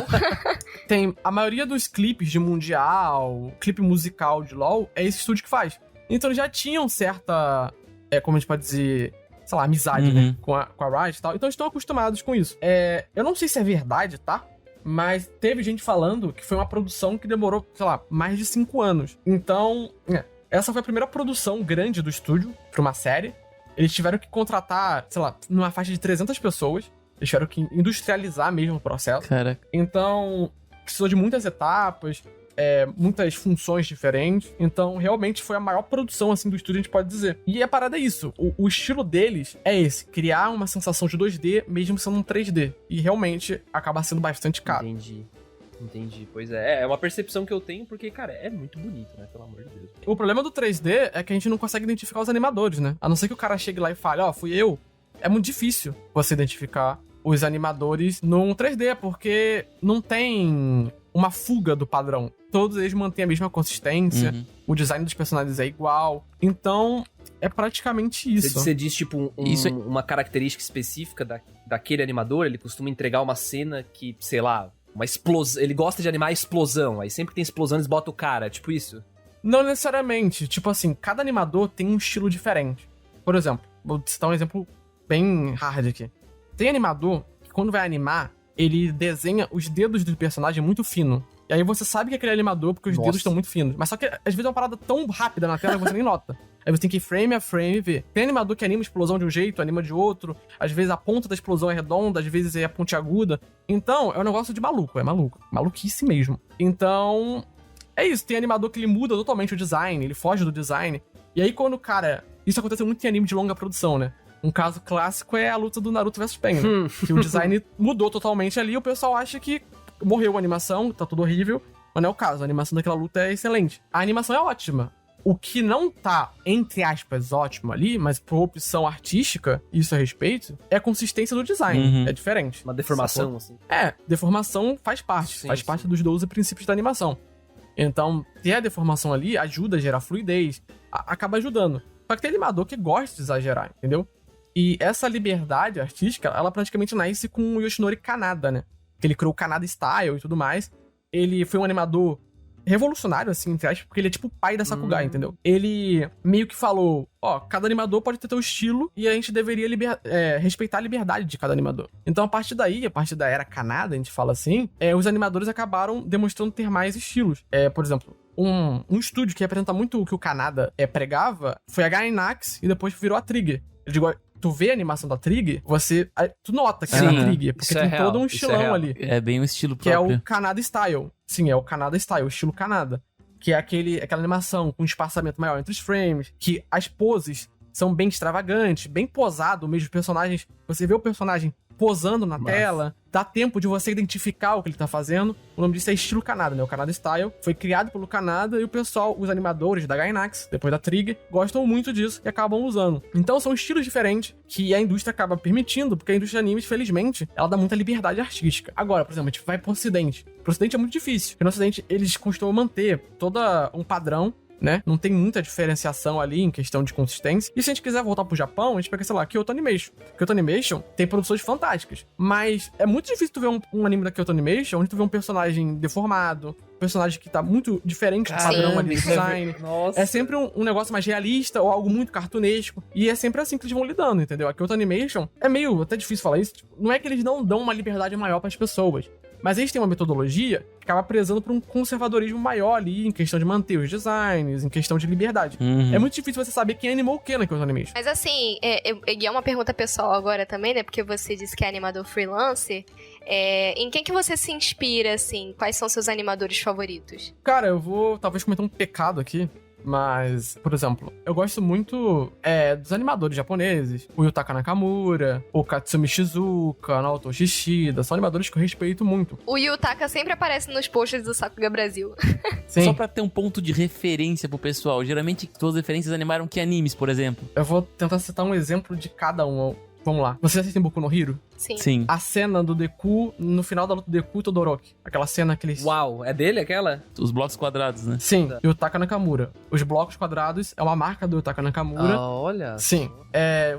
Tem a maioria dos clipes de mundial, clipe musical de LoL, é esse estúdio que faz. Então eles já tinham certa, como a gente pode dizer, sei lá, amizade, né, com a Riot e tal. Então eles estão acostumados com isso. Eu não sei se é verdade, tá? Mas teve gente falando que foi uma produção que demorou, sei lá, mais de 5 anos. Então, essa foi a primeira produção grande do estúdio pra uma série. Eles tiveram que contratar, sei lá, numa faixa de 300 pessoas. Eles tiveram que industrializar mesmo o processo. Caraca. Então, precisou de muitas etapas, muitas funções diferentes. Então, realmente foi a maior produção, assim, do estúdio, a gente pode dizer. E a parada é isso. O estilo deles é esse. Criar uma sensação de 2D, mesmo sendo um 3D. E realmente acaba sendo bastante caro. Entendi. Pois é uma percepção que eu tenho, porque, cara, é muito bonito, né? Pelo amor de Deus. O problema do 3D é que a gente não consegue identificar os animadores, né? A não ser que o cara chegue lá e fale, fui eu. É muito difícil você identificar os animadores num 3D, porque não tem uma fuga do padrão. todos eles mantêm a mesma consistência, o design dos personagens é igual. Então, é praticamente isso. Você diz, tipo, uma característica específica daquele animador, ele costuma entregar uma cena que, sei lá, uma explosão. Ele gosta de animar explosão, aí sempre que tem explosão eles botam o cara, tipo isso? Não necessariamente. Tipo assim, cada animador tem um estilo diferente. Por exemplo, vou citar um exemplo bem hard aqui. Tem animador que quando vai animar, ele desenha os dedos do personagem muito fino. E aí você sabe que é aquele animador porque os dedos estão muito finos. Mas só que às vezes é uma parada tão rápida na tela que você nem nota. Aí você tem que ir frame a frame ver. Tem animador que anima a explosão de um jeito, anima de outro. Às vezes a ponta da explosão é redonda, às vezes é pontiaguda. Então, é um negócio de maluco, é maluco. Maluquice mesmo. Então, é isso. Tem animador que ele muda totalmente o design, ele foge do design. E aí quando o cara... Isso acontece muito em anime de longa produção, né? Um caso clássico é a luta do Naruto vs Pain, né? Que o design mudou totalmente ali e o pessoal acha que morreu a animação, tá tudo horrível. Mas não é o caso, a animação daquela luta é excelente. A animação é ótima. O que não tá, entre aspas, ótimo ali, mas por opção artística, isso a respeito, é a consistência do design. É diferente. Uma deformação, assim. Deformação faz parte. Faz parte dos 12 princípios da animação. Então, ter a deformação ali ajuda a gerar fluidez, acaba ajudando. Só que tem animador que gosta de exagerar, entendeu? E essa liberdade artística, ela praticamente nasce com o Yoshinori Kanada, né? Que ele criou o Kanada Style e tudo mais. Ele foi um animador revolucionário, assim, entre aspas, porque ele é tipo o pai da Sakuga, entendeu? Ele meio que falou, cada animador pode ter seu estilo e a gente deveria respeitar a liberdade de cada animador. Então, a partir da era Kanada, a gente fala assim, os animadores acabaram demonstrando ter mais estilos. Por exemplo, um estúdio que representa muito o que o Kanada pregava foi a Gainax e depois virou a Trigger. Eu digo, tu vê a animação da Trigger, tu nota que é da Trigger, porque tem todo um estilão ali. É bem um estilo próprio. Que é o Kanada Style. Sim, é o Kanada Style, o estilo Kanada. Que é aquela animação com um espaçamento maior entre os frames, que as poses são bem extravagantes, bem posado mesmo, os personagens... Você vê o personagem posando na tela, dá tempo de você identificar o que ele tá fazendo. O nome disso é estilo Kanada, né? O Kanada Style foi criado pelo Kanada e o pessoal, os animadores da Gainax, depois da Trigger, gostam muito disso e acabam usando. Então são estilos diferentes que a indústria acaba permitindo, porque a indústria de animes, felizmente, ela dá muita liberdade artística. Agora, por exemplo, a gente vai pro Ocidente. Pro Ocidente é muito difícil, porque no Ocidente eles costumam manter todo um padrão, né? Não tem muita diferenciação ali em questão de consistência. E se a gente quiser voltar pro Japão, a gente pega, sei lá, Kyoto Animation. Kyoto Animation tem produções fantásticas, mas é muito difícil tu ver um anime da Kyoto Animation onde tu vê um personagem deformado, um personagem que tá muito diferente do padrão ali do design. Nossa. É sempre um negócio mais realista ou algo muito cartunesco. E é sempre assim que eles vão lidando, entendeu? A Kyoto Animation é meio até difícil falar isso. Tipo, não é que eles não dão uma liberdade maior pras pessoas, mas eles têm uma metodologia que acaba prezando por um conservadorismo maior ali, em questão de manter os designs, em questão de liberdade. É muito difícil você saber quem animou o que na Kyoto Animation. Mas assim, é uma pergunta pessoal agora também, né? Porque você disse que é animador freelancer. Em quem que você se inspira, assim? Quais são seus animadores favoritos? Cara, eu vou talvez cometer um pecado aqui. Mas, por exemplo, eu gosto muito dos animadores japoneses. O Yutaka Nakamura, o Katsumi Shizuka, Naoto Shishida. São animadores que eu respeito muito. O Yutaka sempre aparece nos posts do Sakuga Brasil. Sim. Só pra ter um ponto de referência pro pessoal. Geralmente, suas referências animaram que animes, por exemplo? Eu vou tentar citar um exemplo de cada um. Vamos lá. Você assiste Boku no Hero? Sim. A cena do Deku, no final da luta do Deku e Todoroki. Aquela cena que eles... Uau, é dele aquela? Os blocos quadrados, né? Sim, Yutaka Nakamura. Os blocos quadrados é uma marca do Yutaka Nakamura. Olha. Sim.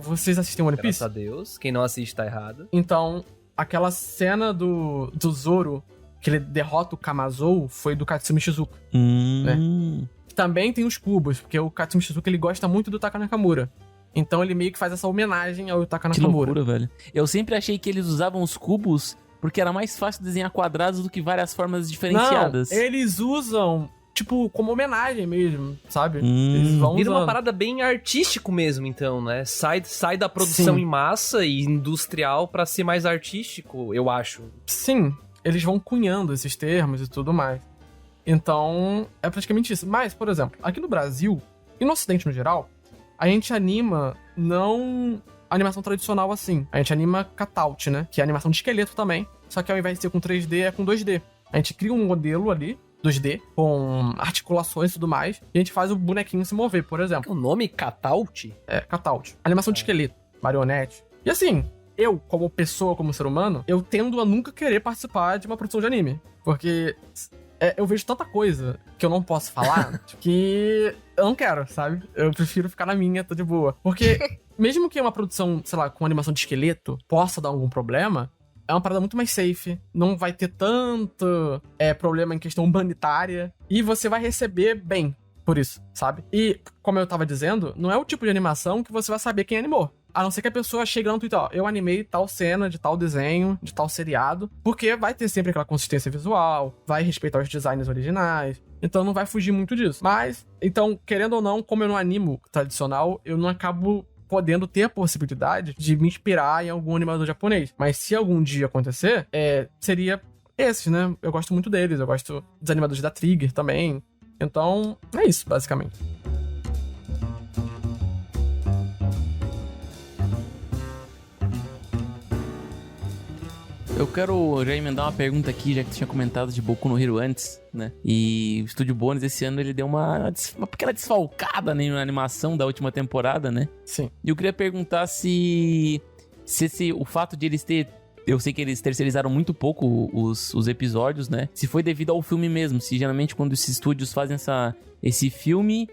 Vocês assistem One Piece? Graças a Deus. Quem não assiste tá errado. Então, aquela cena do Zoro, que ele derrota o Kamazou, foi do Katsumi Shizuka. Né? Também tem os cubos, porque o Katsumi Shizuka ele gosta muito do Yutaka Nakamura. Então ele meio que faz essa homenagem ao Yutaka Nakamura. Que loucura, velho. Eu sempre achei que eles usavam os cubos porque era mais fácil desenhar quadrados do que várias formas diferenciadas. Não, eles usam, tipo, como homenagem mesmo, sabe? Eles vão Vira usando. uma parada bem artístico mesmo, então, né? Sai da produção Sim. em massa e industrial pra ser mais artístico, eu acho. Sim, eles vão cunhando esses termos e tudo mais. Então, é praticamente isso. Mas, por exemplo, aqui no Brasil, e no Ocidente no geral, a gente anima não animação tradicional assim. A gente anima cutout, né? Que é animação de esqueleto também. Só que ao invés de ser com 3D, é com 2D. A gente cria um modelo ali, 2D, com articulações e tudo mais. E a gente faz o bonequinho se mover, por exemplo. O nome cutout? É, cutout. Animação de esqueleto, marionete. E assim, eu, como pessoa, como ser humano, eu tendo a nunca querer participar de uma produção de anime. Porque eu vejo tanta coisa que eu não posso falar que eu não quero, sabe? Eu prefiro ficar na minha, tô de boa. Porque mesmo que uma produção, sei lá, com animação de esqueleto possa dar algum problema, é uma parada muito mais safe, não vai ter tanto problema em questão humanitária, e você vai receber bem por isso, sabe? E, como eu tava dizendo, não é o tipo de animação que você vai saber quem animou. A não ser que a pessoa chegue lá no Twitter, ó, eu animei tal cena de tal desenho, de tal seriado, porque vai ter sempre aquela consistência visual, vai respeitar os designs originais, então não vai fugir muito disso. Mas, então, querendo ou não, como eu não animo tradicional, eu não acabo podendo ter a possibilidade de me inspirar em algum animador japonês. Mas se algum dia acontecer, seria esses, né? Eu gosto muito deles, eu gosto dos animadores da Trigger também. Então, é isso, basicamente. Eu quero já emendar uma pergunta aqui, já que tu tinha comentado de Boku no Hero antes, né? E o Estúdio Bones esse ano ele deu uma pequena desfalcada na animação da última temporada, né? Sim. E eu queria perguntar se o fato de eles eu sei que eles terceirizaram muito pouco os episódios, né? Se foi devido ao filme mesmo, se geralmente quando esses estúdios fazem esse filme,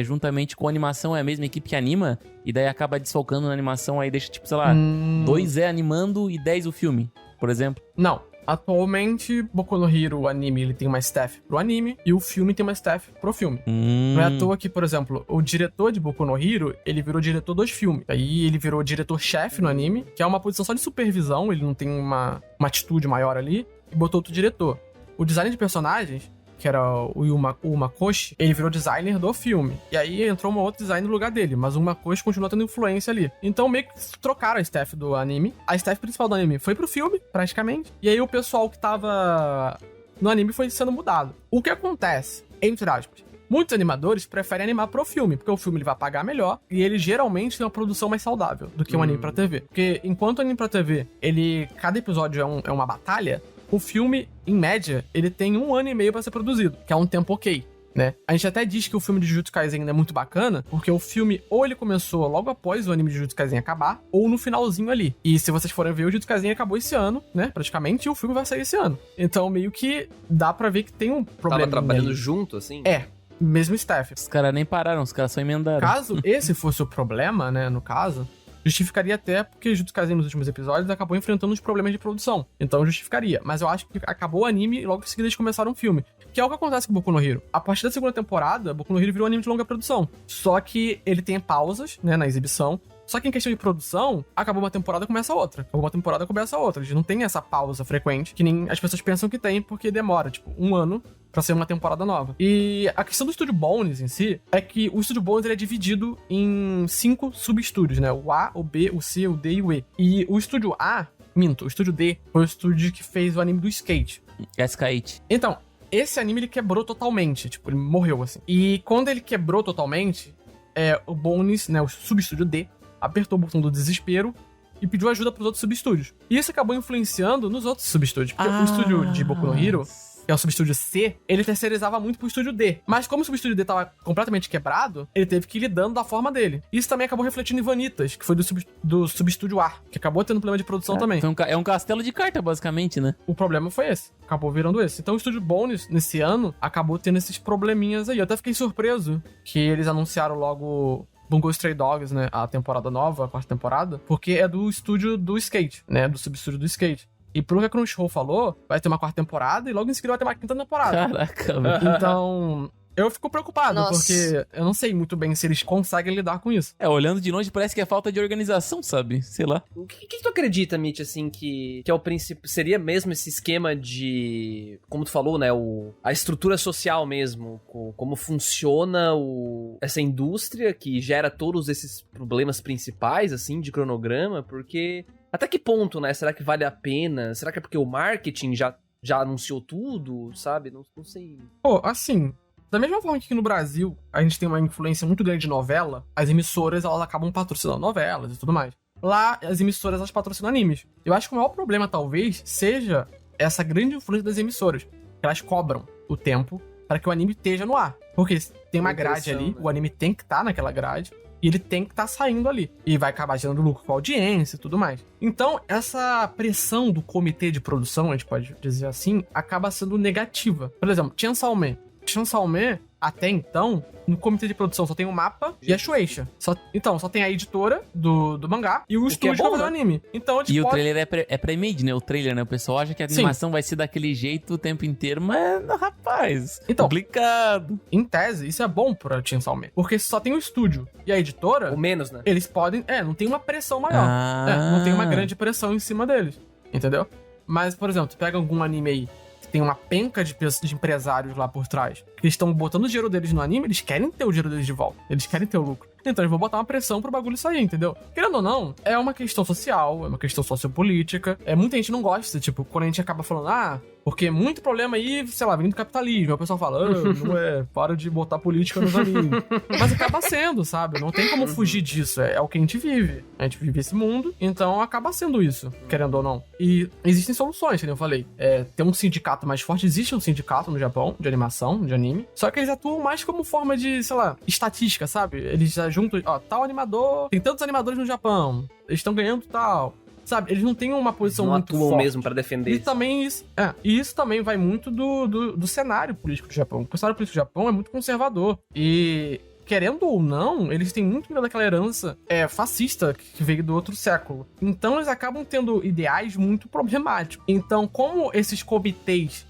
juntamente com a animação, é a mesma equipe que anima, e daí acaba desfalcando na animação, aí deixa tipo, sei lá, 2 animando e 10 o filme, por exemplo. Não. Atualmente, Boku no Hero, o anime, ele tem uma staff pro anime, e o filme tem uma staff pro filme. Não é à toa que, por exemplo, o diretor de Boku no Hero, ele virou diretor dos filmes. Aí ele virou diretor-chefe no anime, que é uma posição só de supervisão, ele não tem uma atitude maior ali, e botou outro diretor. O design de personagens, que era o Umakoshi, ele virou designer do filme. E aí entrou um outro designer no lugar dele, mas o Umakoshi continuou tendo influência ali. Então meio que trocaram a staff do anime. A staff principal do anime foi pro filme, praticamente. E aí o pessoal que tava no anime foi sendo mudado. O que acontece, entre aspas, muitos animadores preferem animar pro filme, porque o filme ele vai pagar melhor e ele geralmente tem uma produção mais saudável do que um anime pra TV. Porque enquanto o anime pra TV, cada episódio é uma batalha, o filme, em média, ele tem 1 ano e meio pra ser produzido, que é um tempo ok, né? A gente até diz que o filme de Jujutsu Kaisen ainda é muito bacana, porque o filme ou ele começou logo após o anime de Jujutsu Kaisen acabar, ou no finalzinho ali. E se vocês forem ver, o Jujutsu Kaisen acabou esse ano, né? Praticamente, e o filme vai sair esse ano. Então, meio que dá pra ver que tem um problema. Tava trabalhando junto, assim? Mesmo staff. Os caras nem pararam, os caras só emendaram. Caso esse fosse o problema, né, no caso, justificaria até porque Jujutsu Kaisen nos últimos episódios acabou enfrentando uns problemas de produção. Então justificaria. Mas eu acho que acabou o anime e logo em seguida eles começaram um filme. Que é o que acontece com Boku no Hero. A partir da segunda temporada, Boku no Hero virou um anime de longa produção. Só que ele tem pausas, né, na exibição. Só que em questão de produção, acabou uma temporada, começa outra. Acabou uma temporada, começa outra. A gente não tem essa pausa frequente, que nem as pessoas pensam que tem, porque demora, tipo, 1 ano pra ser uma temporada nova. E a questão do Estúdio Bones em si, é que o Estúdio Bones ele é dividido em 5 subestúdios, né? O A, o B, o C, o D e o E. E o Estúdio A, o Estúdio D, foi o estúdio que fez o anime do Skate. SK8. Então, esse anime ele quebrou totalmente, tipo, ele morreu assim. E quando ele quebrou totalmente, o Bones, né, o subestúdio D, apertou o botão do desespero e pediu ajuda pros outros subestúdios. E isso acabou influenciando nos outros subestúdios. Porque o estúdio de Boku no Hero, que é o subestúdio C, ele terceirizava muito pro estúdio D. Mas como o subestúdio D tava completamente quebrado, ele teve que ir lidando da forma dele. Isso também acabou refletindo em Vanitas, que foi do subestúdio A, que acabou tendo problema de produção também. É um castelo de carta, basicamente, né? O problema foi esse. Acabou virando esse. Então o Estúdio Bones, nesse ano, acabou tendo esses probleminhas aí. Eu até fiquei surpreso que eles anunciaram logo Bungo Stray Dogs, né? A temporada nova, a 4ª temporada. Porque é do estúdio do Skate, né? Do subestúdio do Skate. E pelo que a Crunchyroll falou, vai ter uma 4ª temporada e logo em seguida vai ter uma 5ª temporada. Caraca, velho. Então, eu fico preocupado, porque eu não sei muito bem se eles conseguem lidar com isso. Olhando de longe parece que é falta de organização, sabe? Sei lá. O que tu acredita, Mitch, assim, que é o princípio, seria mesmo esse esquema de, como tu falou, né, a estrutura social mesmo, como funciona essa indústria que gera todos esses problemas principais, assim, de cronograma, porque até que ponto, né, será que vale a pena? Será que é porque o marketing já anunciou tudo, sabe? Não sei. Pô, assim, da mesma forma que aqui no Brasil a gente tem uma influência muito grande de novela, as emissoras, elas acabam patrocinando novelas e tudo mais. Lá, as emissoras, elas patrocinam animes. Eu acho que o maior problema, talvez, seja essa grande influência das emissoras. Elas cobram o tempo para que o anime esteja no ar. Porque tem uma grade ali, o anime tem que estar naquela grade. E ele tem que estar saindo ali. E vai acabar gerando lucro com a audiência e tudo mais. Então, essa pressão do comitê de produção, a gente pode dizer assim, acaba sendo negativa. Por exemplo, Chainsaw Man, até então, no comitê de produção só tem o mapa e a Shueisha. Só tem a editora do mangá e o estúdio que vai fazer o anime. Então, e o trailer é pré-made, né? O trailer, né? O pessoal acha que a animação vai ser daquele jeito o tempo inteiro, mas, rapaz, então, complicado. Em tese, isso é bom pra Chainsaw Man, porque só tem o estúdio e a editora... Ou menos, né? Eles podem... não tem uma pressão maior. Não tem uma grande pressão em cima deles, entendeu? Mas, por exemplo, tu pega algum anime aí tem uma penca de empresários lá por trás, que estão botando o dinheiro deles no anime, eles querem ter o dinheiro deles de volta. Eles querem ter o lucro. Então eles vão botar uma pressão pro bagulho sair, entendeu? Querendo ou não, é uma questão social, é uma questão sociopolítica. Muita gente não gosta, tipo, quando a gente acaba falando, porque muito problema aí, sei lá, vem do capitalismo. Aí o pessoal fala, não é, para de botar política nos animes. Mas acaba sendo, sabe? Não tem como fugir disso. É o que a gente vive. A gente vive esse mundo, então acaba sendo isso, querendo ou não. E existem soluções, como eu falei. Tem um sindicato mais forte, existe um sindicato no Japão, de animação, de anime. Só que eles atuam mais como forma de, sei lá, estatística, sabe? Eles já juntam, tal animador, tem tantos animadores no Japão, eles estão ganhando tal. Sabe, eles não têm uma posição muito forte. Não atuam mesmo pra defender isso. Também isso também vai muito do cenário político do Japão. O cenário político do Japão é muito conservador. E, querendo ou não, eles têm muito medo daquela herança fascista que veio do outro século. Então, eles acabam tendo ideais muito problemáticos. Então, como esses comitês...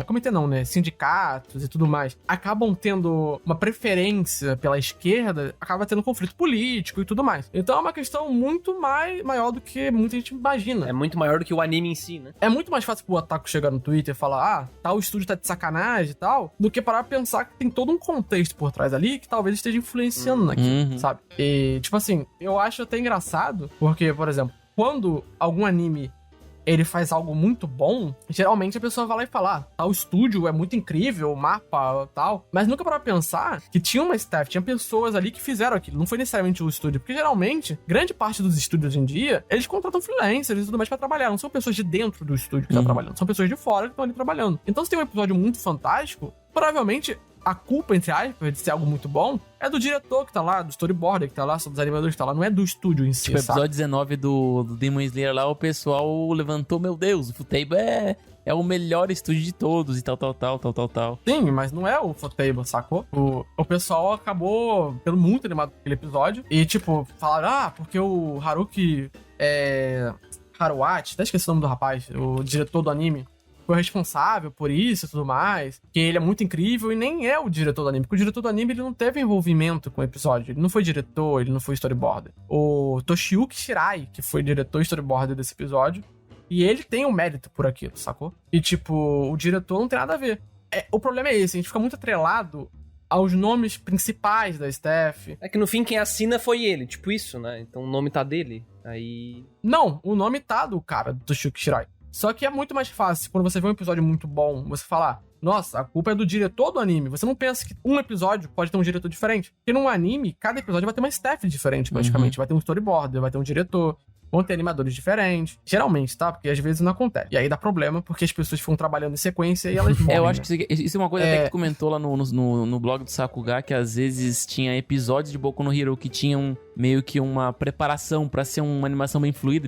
comitê não, né? Sindicatos e tudo mais, acabam tendo uma preferência pela esquerda, acaba tendo conflito político e tudo mais. Então é uma questão muito maior do que muita gente imagina. É muito maior do que o anime em si, né? É muito mais fácil pro Otaku chegar no Twitter e falar, tal estúdio tá de sacanagem e tal, do que parar pra pensar que tem todo um contexto por trás ali que talvez esteja influenciando naquilo, sabe? E, tipo assim, eu acho até engraçado, porque, por exemplo, quando algum anime ele faz algo muito bom, geralmente a pessoa vai lá e fala, tal estúdio é muito incrível, o mapa tal, mas nunca para pensar que tinha uma staff, tinha pessoas ali que fizeram aquilo, não foi necessariamente o estúdio, porque geralmente, grande parte dos estúdios hoje em dia, eles contratam freelancers e tudo mais pra trabalhar, não são pessoas de dentro do estúdio que estão trabalhando, são pessoas de fora que estão ali trabalhando. Então se tem um episódio muito fantástico, provavelmente a culpa, entre aspas, de ser algo muito bom, é do diretor que tá lá, do storyboarder que tá lá, são dos animadores que tá lá, não é do estúdio em si, tipo, episódio 19 do Demon Slayer lá, o pessoal levantou, meu Deus, o Futable é o melhor estúdio de todos e tal. Sim, mas não é o Futable, sacou? O pessoal acabou ficando muito animado com aquele episódio e, tipo, falaram, porque o Haruki Haruachi, até esqueci o nome do rapaz, o diretor do anime, foi responsável por isso e tudo mais, que ele é muito incrível e nem é o diretor do anime, porque o diretor do anime ele não teve envolvimento com o episódio, ele não foi diretor, ele não foi storyboarder. O Toshiyuki Shirai, que foi diretor e storyboarder desse episódio, e ele tem um mérito por aquilo, sacou? E tipo, o diretor não tem nada a ver. O problema é esse, a gente fica muito atrelado aos nomes principais da staff. É que no fim quem assina foi ele, tipo isso, né? Então o nome tá dele, aí... Não, o nome tá do cara, do Toshiyuki Shirai. Só que é muito mais fácil, quando você vê um episódio muito bom, você falar, nossa, a culpa é do diretor do anime. Você não pensa que um episódio pode ter um diretor diferente. Porque num anime, cada episódio vai ter uma staff diferente, praticamente. Vai ter um storyboarder, vai ter um diretor, vão ter animadores diferentes. Geralmente, tá? Porque às vezes não acontece. E aí dá problema, porque as pessoas ficam trabalhando em sequência e elas morrem. Eu acho que isso é uma coisa até que tu comentou lá no blog do Sakuga, que às vezes tinha episódios de Boku no Hero que tinham meio que uma preparação pra ser uma animação bem fluida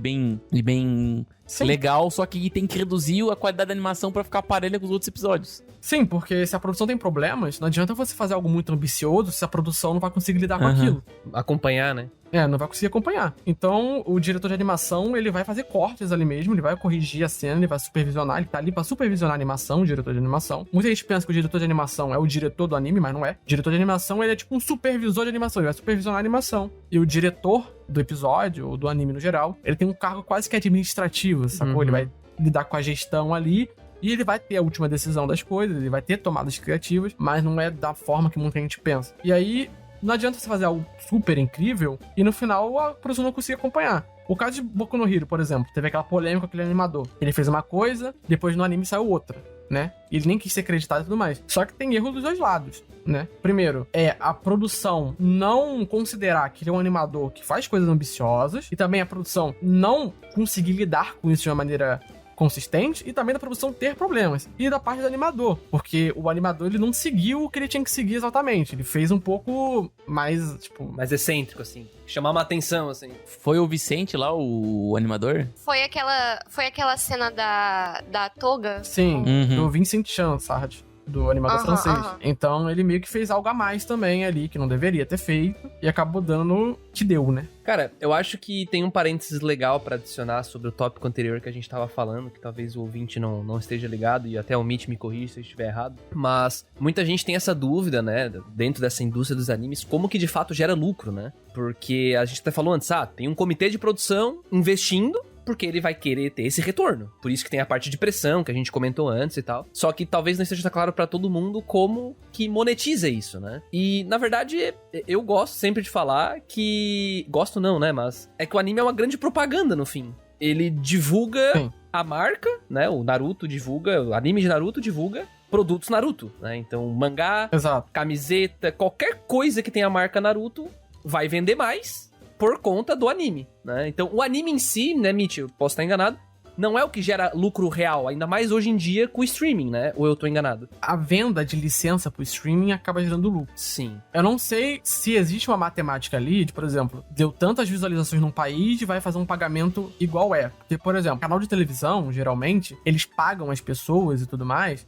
e bem legal, só que tem que reduzir a qualidade da animação pra ficar parelha com os outros episódios. Sim, porque se a produção tem problemas, não adianta você fazer algo muito ambicioso se a produção não vai conseguir lidar com aquilo. Acompanhar, né? Não vai conseguir acompanhar. Então, o diretor de animação, ele vai fazer cortes ali mesmo, ele vai corrigir a cena, ele vai supervisionar, ele tá ali pra supervisionar a animação, o diretor de animação. Muita gente pensa que o diretor de animação é o diretor do anime, mas não é. O diretor de animação, ele é tipo um supervisor de animação, ele vai supervisionar a animação. E o diretor do episódio, ou do anime no geral, ele tem um cargo quase que administrativo, sacou? Ele vai lidar com a gestão ali, e ele vai ter a última decisão das coisas, ele vai ter tomadas criativas, mas não é da forma que muita gente pensa. E aí, não adianta você fazer algo super incrível e no final a produção não conseguir acompanhar. O caso de Boku no Hero, por exemplo, teve aquela polêmica com aquele animador. Ele fez uma coisa, depois no anime saiu outra, né? Ele nem quis ser acreditado e tudo mais. Só que tem erro dos dois lados, né? Primeiro, a produção não considerar que ele é um animador que faz coisas ambiciosas, e também a produção não conseguir lidar com isso de uma maneira consistente e também da produção ter problemas. E da parte do animador, porque o animador ele não seguiu o que ele tinha que seguir exatamente. Ele fez um pouco mais, tipo... mais excêntrico, assim. Chamar uma atenção, assim. Foi o Vicente lá, o animador? Foi aquela cena da toga? Sim, do Vincent Chansard, do animador francês. Então ele meio que fez algo a mais também ali, que não deveria ter feito, e acabou dando o que deu, né? Cara, eu acho que tem um parênteses legal pra adicionar sobre o tópico anterior que a gente tava falando, que talvez o ouvinte não esteja ligado, e até o Mitch me corrija se eu estiver errado. Mas muita gente tem essa dúvida, né, dentro dessa indústria dos animes, como que de fato gera lucro, né? Porque a gente até falou antes, tem um comitê de produção investindo, porque ele vai querer ter esse retorno. Por isso que tem a parte de pressão, que a gente comentou antes e tal. Só que talvez não esteja claro pra todo mundo como que monetiza isso, né? E, na verdade, eu gosto sempre de falar que... Gosto não, né? Mas é que o anime é uma grande propaganda, no fim. Ele divulga a marca, né? O Naruto divulga, o anime de Naruto divulga produtos Naruto, né? Então, mangá, camiseta, qualquer coisa que tenha a marca Naruto vai vender mais por conta do anime, né? Então, o anime em si, né, Mitch, eu posso estar enganado, não é o que gera lucro real, ainda mais hoje em dia com o streaming, né? Ou eu tô enganado? A venda de licença pro streaming acaba gerando lucro. Sim. Eu não sei se existe uma matemática ali de, por exemplo, deu tantas visualizações num país e vai fazer um pagamento igual é. Porque, por exemplo, canal de televisão, geralmente, eles pagam as pessoas e tudo mais.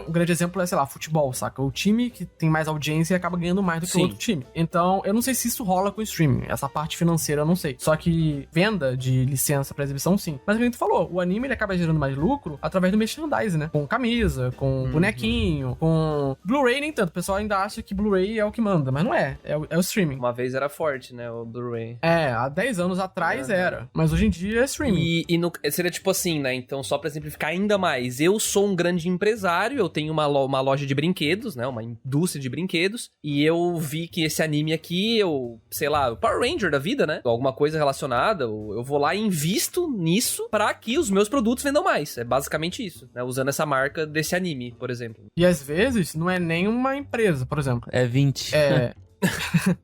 Um grande exemplo é, sei lá, futebol, saca? O time que tem mais audiência acaba ganhando mais do que o outro time. Então, eu não sei se isso rola com o streaming. Essa parte financeira eu não sei. Só que venda de licença pra exibição, sim. Mas tu falou, o anime ele acaba gerando mais lucro através do merchandising, né? Com camisa, com bonequinho, com Blu-ray nem tanto. O pessoal ainda acha que Blu-ray é o que manda, mas não é. É o streaming. Uma vez era forte, né? O Blu-ray. Há 10 anos atrás era. Mas hoje em dia é streaming. Seria tipo assim, né? Então, só pra exemplificar ainda mais, eu sou um grande empresário, eu tenho uma loja de brinquedos, né? Uma indústria de brinquedos, e eu vi que esse anime aqui, sei lá, o Power Ranger da vida, né? Alguma coisa relacionada, eu vou lá e invisto nisso para que os meus produtos vendam mais. É basicamente isso, né? Usando essa marca desse anime, por exemplo. E às vezes não é nem uma empresa, por exemplo. É 20.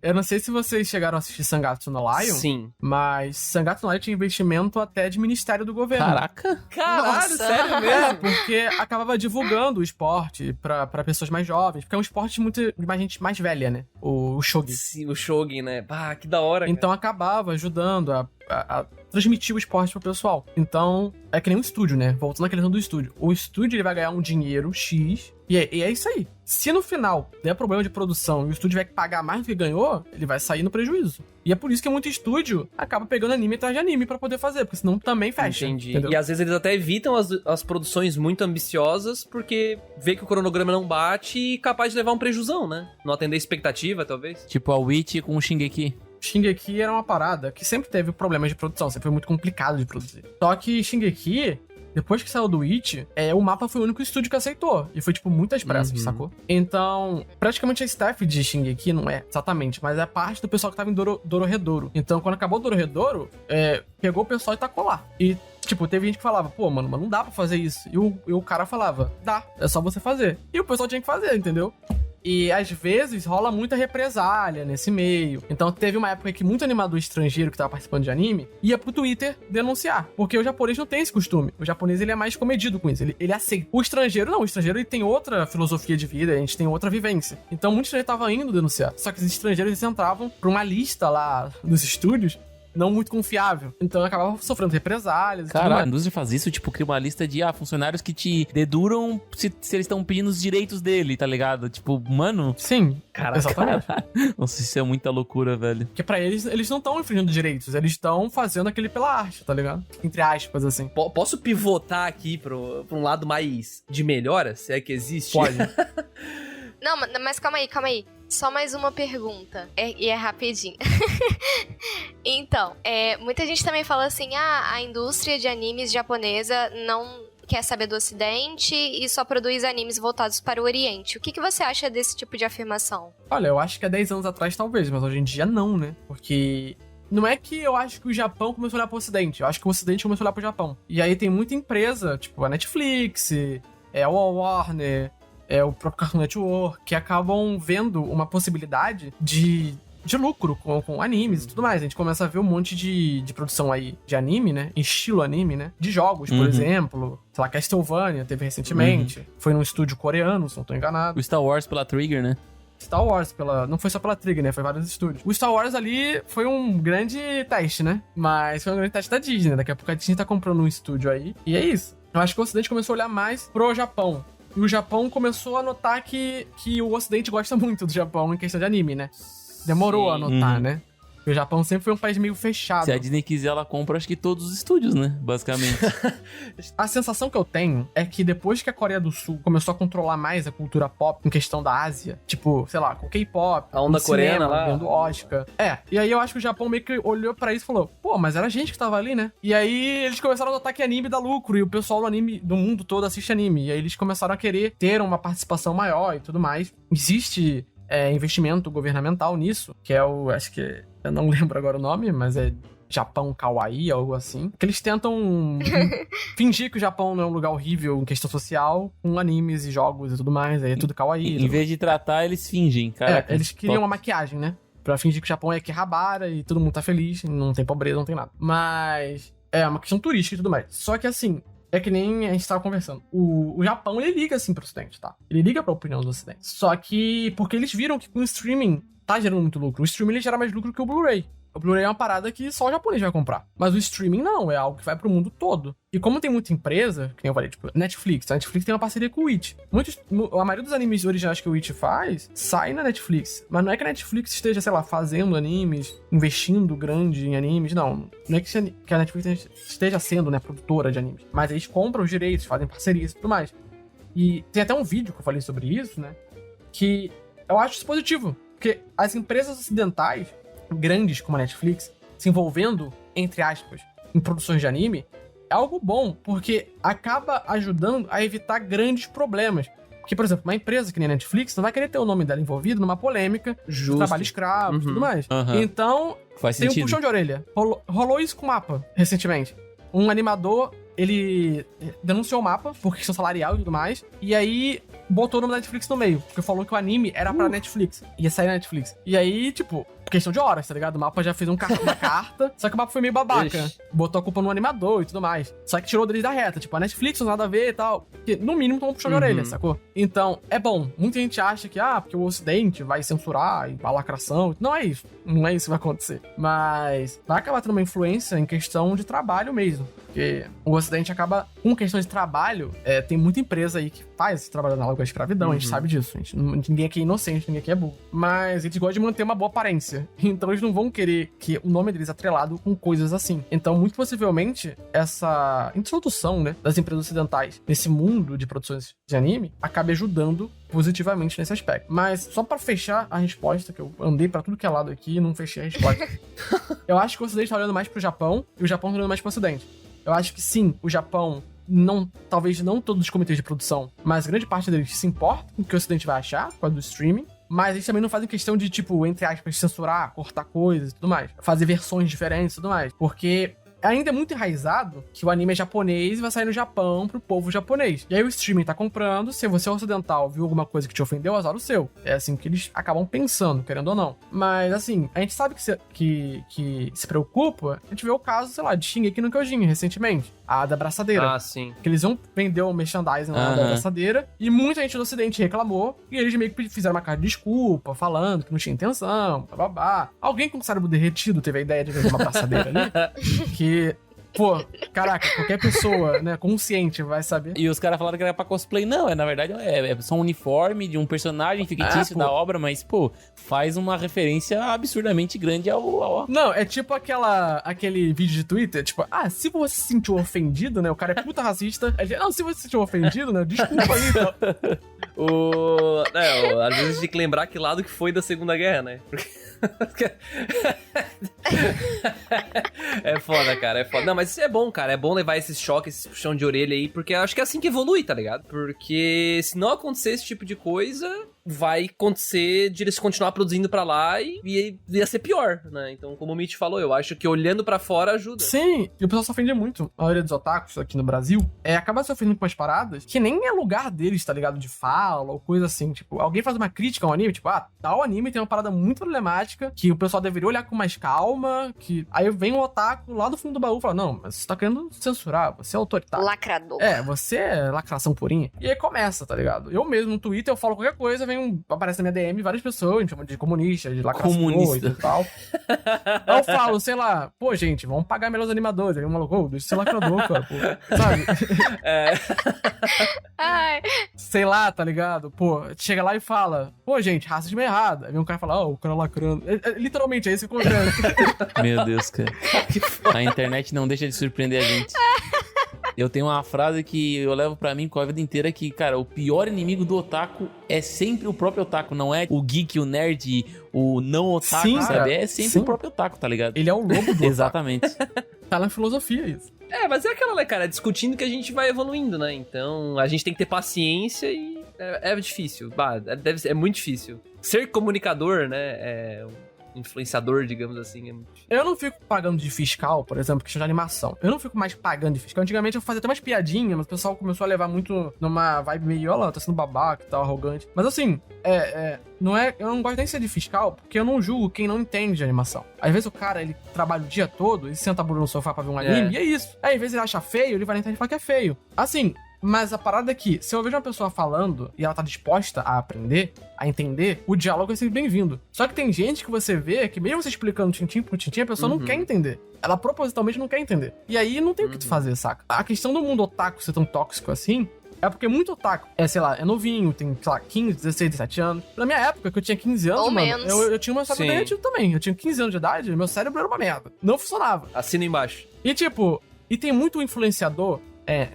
Eu não sei se vocês chegaram a assistir Sangatsu no Lion. Sim. Mas Sangatsu no Lion tinha investimento até de Ministério do Governo. Caraca! Caralho, sério mesmo? Porque acabava divulgando o esporte pra pessoas mais jovens. Porque é um esporte muito de gente mais velha, né? O Shogi. Sim, o Shogi, né? Que da hora, Então acabava ajudando a transmitir o esporte pro pessoal. Então, é que nem um estúdio, né? Voltando à questão do estúdio. O estúdio ele vai ganhar um dinheiro X e é isso aí. Se no final der problema de produção e o estúdio tiver que pagar mais do que ganhou, ele vai sair no prejuízo. E é por isso que muito estúdio acaba pegando anime atrás de anime pra poder fazer, porque senão também fecha. Entendi. Entendeu? E às vezes eles até evitam as produções muito ambiciosas porque vê que o cronograma não bate e capaz de levar um prejuzão, né? Não atender a expectativa, talvez. Tipo a Witch com o Shingeki. Shingeki era uma parada que sempre teve problemas de produção, sempre foi muito complicado de produzir. Só que Shingeki, depois que saiu do It, o mapa foi o único estúdio que aceitou. E foi, tipo, muitas pressas, sacou? Então, praticamente a staff de Shingeki não é exatamente, mas é parte do pessoal que tava em Dorohedoro. Então, quando acabou Dorohedoro, pegou o pessoal e tacou lá. E, tipo, teve gente que falava, pô, mano, mas não dá pra fazer isso. E o cara falava, dá, é só você fazer. E o pessoal tinha que fazer, entendeu? E às vezes rola muita represália nesse meio. Então teve uma época que muito animador estrangeiro que tava participando de anime ia pro Twitter denunciar. Porque o japonês não tem esse costume. O japonês ele é mais comedido com isso. Ele aceita. O estrangeiro não. O estrangeiro ele tem outra filosofia de vida. A gente tem outra vivência. Então muitos estrangeiro tava indo denunciar. Só que os estrangeiros eles entravam pra uma lista lá dos estúdios não muito confiável. Então eu acabava sofrendo represálias. Cara, a indústria faz isso, tipo, cria uma lista de funcionários que te deduram se eles estão pedindo os direitos dele, tá ligado? Tipo, mano... Sim, exatamente. Nossa, isso é muita loucura, velho. Porque pra eles não estão infringindo direitos, eles estão fazendo aquele pela arte, tá ligado? Entre aspas, assim. Posso pivotar aqui pra um lado mais de melhora, se é que existe? Pode. Não, mas calma aí. Só mais uma pergunta. E é rapidinho. Então, muita gente também fala assim, a indústria de animes japonesa não quer saber do Ocidente e só produz animes voltados para o Oriente. O que você acha desse tipo de afirmação? Olha, eu acho que há 10 anos atrás talvez, mas hoje em dia não, né? Porque... não é que eu acho que o Japão começou a olhar pro Ocidente, eu acho que o Ocidente começou a olhar pro Japão. E aí tem muita empresa, tipo a Netflix, a Warner... o próprio Cartoon Network, que acabam vendo uma possibilidade de de lucro com animes e tudo mais. A gente começa a ver um monte de produção aí de anime, né? Estilo anime, né? De jogos, por exemplo. Sei lá, Castlevania teve recentemente. Foi num estúdio coreano, se não tô enganado. O Star Wars pela Trigger, né? Star Wars, não foi só pela Trigger, né? Foi vários estúdios. O Star Wars ali foi um grande teste, né? Mas foi um grande teste da Disney, né? Daqui a pouco a Disney tá comprando um estúdio aí. E é isso. Eu acho que o Ocidente começou a olhar mais pro Japão. E o Japão começou a notar que o Ocidente gosta muito do Japão em questão de anime, né? Demorou a notar, né? Porque o Japão sempre foi um país meio fechado. Se a Disney quiser, ela compra, acho que todos os estúdios, né? Basicamente. A sensação que eu tenho é que depois que a Coreia do Sul começou a controlar mais a cultura pop em questão da Ásia, tipo, sei lá, com K-pop, a onda coreana lá, vendo Oscar. E aí eu acho que o Japão meio que olhou pra isso e falou, pô, mas era a gente que tava ali, né? E aí eles começaram a notar que anime dá lucro e o pessoal do anime do mundo todo assiste anime. E aí eles começaram a querer ter uma participação maior e tudo mais. Existe investimento governamental nisso, que é acho que eu não lembro agora o nome, mas é Japão Kawaii, algo assim. Que eles tentam fingir que o Japão não é um lugar horrível em questão social, com animes e jogos e tudo mais, aí é tudo kawaii. Em vez de tratar, eles fingem, cara. Eles queriam uma maquiagem, né? Pra fingir que o Japão é Akihabara e todo mundo tá feliz, não tem pobreza, não tem nada. Mas é uma questão turística e tudo mais. Só que assim, é que nem a gente tava conversando. O Japão, ele liga assim pro Ocidente, tá? Ele liga pra opinião do Ocidente. Só que porque eles viram que com o streaming tá gerando muito lucro. O streaming ele gera mais lucro que o Blu-ray. O Blu-ray é uma parada que só o japonês vai comprar. Mas o streaming não, é algo que vai pro mundo todo. E como tem muita empresa, que nem eu falei, tipo, Netflix. A Netflix tem uma parceria com o Witch. A maioria dos animes originais que o Witch faz, sai na Netflix. Mas não é que a Netflix esteja, sei lá, fazendo animes, investindo grande em animes, não. Não é que a Netflix esteja sendo, né, produtora de animes. Mas eles compram os direitos, fazem parcerias e tudo mais. E tem até um vídeo que eu falei sobre isso, né, que eu acho isso positivo. Porque as empresas ocidentais, grandes como a Netflix, se envolvendo, entre aspas, em produções de anime, é algo bom, porque acaba ajudando a evitar grandes problemas. Porque, por exemplo, uma empresa que nem a Netflix não vai querer ter o nome dela envolvido numa polêmica de trabalho escravo e tudo mais. Então, faz tem sentido. um puxão de orelha. Rolou isso com o Mapa, recentemente. Um animador, ele denunciou o Mapa por questão salarial e tudo mais, e aí botou o nome da Netflix no meio, porque falou que o anime era pra Netflix, ia sair na Netflix. E aí, tipo, questão de horas, tá ligado? O Mapa já fez uma carta, só que o Mapa foi meio babaca. Botou a culpa no animador e tudo mais. Só que tirou deles da reta, tipo, a Netflix não tem nada a ver e tal. Porque, no mínimo, tomou um puxão de orelha, sacou? Então, é bom. Muita gente acha que, porque o Ocidente vai censurar e a lacração. Não é isso. Não é isso que vai acontecer. Mas vai acabar tendo uma influência em questão de trabalho mesmo. Porque o Ocidente acaba, com questão de trabalho, tem muita empresa aí que faz esse trabalho análogo à escravidão, a gente sabe disso. Ninguém aqui é inocente, ninguém aqui é burro. Mas eles gostam de manter uma boa aparência. Então eles não vão querer que o nome deles é atrelado com coisas assim. Então, muito possivelmente, essa introdução, né, das empresas ocidentais nesse mundo de produções de anime acabe ajudando positivamente nesse aspecto. Mas, só pra fechar a resposta, que eu andei pra tudo que é lado aqui e não fechei a resposta. Eu acho que o Ocidente tá olhando mais pro Japão e o Japão tá olhando mais pro Ocidente. Eu acho que sim, o Japão, talvez não todos os comitês de produção, mas grande parte deles se importa com o que o Ocidente vai achar por causa do streaming. Mas eles também não fazem questão de, tipo, entre aspas, censurar, cortar coisas e tudo mais. Fazer versões diferentes e tudo mais. Porque ainda é muito enraizado que o anime é japonês e vai sair no Japão pro povo japonês. E aí o streaming tá comprando, se você é ocidental, viu alguma coisa que te ofendeu, azar o seu. É assim que eles acabam pensando, querendo ou não. Mas, assim, a gente sabe que se preocupa, a gente vê o caso, sei lá, de Shingeki no Kyojin recentemente. A da braçadeira. Ah, sim. Que eles iam vender o merchandising lá da braçadeira. E muita gente do Ocidente reclamou. E eles meio que fizeram uma carta de desculpa, falando que não tinha intenção, babá. Alguém com o cérebro derretido teve a ideia de vender uma braçadeira ali. Que, pô, caraca, qualquer pessoa, né, consciente vai saber. E os caras falaram que era pra cosplay. Não, na verdade é só um uniforme de um personagem fictício da obra, mas, pô, faz uma referência absurdamente grande ao... Não, é tipo aquele vídeo de Twitter, tipo, se você se sentiu ofendido, né, o cara é puta racista, não, se você se sentiu ofendido, né, desculpa aí, então. Às vezes tem que lembrar que lado que foi da Segunda Guerra, né? É foda, cara, é foda. Não, mas isso é bom, cara. É bom levar esses choques, esse puxão de orelha aí, porque eu acho que é assim que evolui, tá ligado? Porque se não acontecer esse tipo de coisa, vai acontecer de eles continuar produzindo pra lá e ia ser pior, né? Então, como o Mitch falou, eu acho que olhando pra fora ajuda. Sim, e o pessoal se ofende muito. A maioria dos otakus aqui no Brasil acaba se ofendendo com umas paradas que nem é lugar deles, tá ligado? De fala ou coisa assim. Tipo, alguém faz uma crítica ao anime, tipo, tal anime tem uma parada muito problemática que o pessoal deveria olhar com mais calma, que... Aí vem um otaku lá do fundo do baú e fala, não, mas você tá querendo censurar, você é autoritário. Lacrador. Você é lacração purinha. E aí começa, tá ligado? Eu mesmo no Twitter, eu falo qualquer coisa, aparece na minha DM várias pessoas, me chamam de comunista, de lacração e tal. Aí eu falo, sei lá, pô, gente, vamos pagar melhores animadores. Aí um maluco, deixa eu ser lacrador, cara, pô. Sabe? Ai. Sei lá, tá ligado? Pô, chega lá e fala, pô, gente, racismo é errado. Aí vem um cara e fala, o cara lacrando. Literalmente, é isso que acontece. Meu Deus, cara. A internet não deixa de surpreender a gente. Eu tenho uma frase que eu levo pra mim com a vida inteira que, cara, o pior inimigo do otaku é sempre o próprio otaku, não é o geek, o nerd, o não otaku, sim, sabe? Cara, é sempre o próprio otaku, tá ligado? Ele é o lobo do Exatamente. Tá na filosofia isso. Mas é aquela, né, cara, discutindo que a gente vai evoluindo, né? Então, a gente tem que ter paciência e é difícil. É muito difícil. Ser comunicador, né, influenciador, digamos assim, é muito difícil. Eu não fico pagando de fiscal, por exemplo, questão de animação. Eu não fico mais pagando de fiscal. Antigamente eu fazia até umas piadinhas, mas o pessoal começou a levar muito numa vibe meio, olha lá, tá sendo babaca e tal, arrogante. Mas assim, não é... Eu não gosto nem de ser de fiscal, porque eu não julgo quem não entende de animação. Às vezes o cara, ele trabalha o dia todo e senta a bunda no sofá pra ver um anime, e é isso. Aí, às vezes ele acha feio, ele vai na internet e fala que é feio. Assim... Mas a parada é que, se eu vejo uma pessoa falando e ela tá disposta a aprender, a entender, o diálogo é sempre bem-vindo. Só que tem gente que você vê que mesmo você explicando tintim por tintim, a pessoa não quer entender. Ela propositalmente não quer entender. E aí não tem o que tu fazer, saca? A questão do mundo otaku ser tão tóxico assim é porque muito otaku é novinho, tem, sei lá, 15, 16, 17 anos. Na minha época, que eu tinha 15 anos, ou mano, menos. eu tinha uma cérebro derretido também. Eu tinha 15 anos de idade, meu cérebro era uma merda. Não funcionava. Assina embaixo. E tipo, tem muito influenciador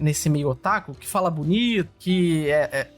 nesse meio otaku, que fala bonito, que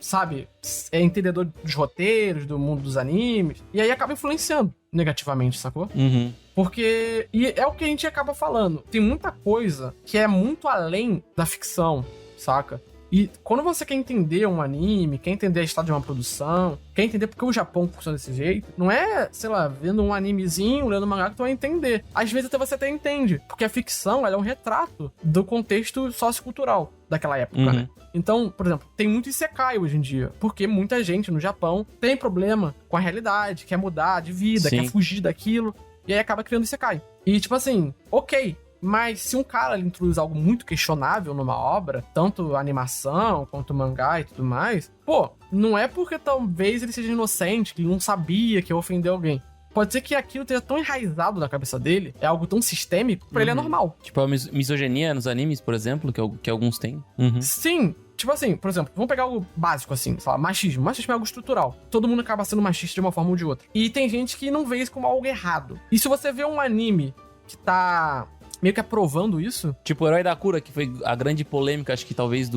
sabe, é entendedor dos roteiros, do mundo dos animes, e aí acaba influenciando negativamente, sacou? Uhum. Porque, e é o que a gente acaba falando, tem muita coisa que é muito além da ficção, saca? E quando você quer entender um anime, quer entender a história de uma produção, quer entender porque o Japão funciona desse jeito, não é, sei lá, vendo um animezinho, lendo um mangá que tu vai entender. Às vezes você até entende, porque a ficção, ela é um retrato do contexto sociocultural daquela época, né? Então, por exemplo, tem muito isekai hoje em dia, porque muita gente no Japão tem problema com a realidade, quer mudar de vida, Sim. quer fugir daquilo, e aí acaba criando isekai. E tipo assim, ok, mas se um cara introduz algo muito questionável numa obra, tanto animação quanto mangá e tudo mais, pô, não é porque talvez ele seja inocente, que ele não sabia que ia ofender alguém. Pode ser que aquilo esteja tão enraizado na cabeça dele, é algo tão sistêmico, pra ele é normal. Tipo a misoginia nos animes, por exemplo, que alguns têm. Sim, tipo assim, por exemplo, vamos pegar algo básico assim, sei lá, machismo. Machismo é algo estrutural. Todo mundo acaba sendo machista de uma forma ou de outra. E tem gente que não vê isso como algo errado. E se você vê um anime que tá meio que aprovando isso... Tipo o Herói da Cura, que foi a grande polêmica, acho que talvez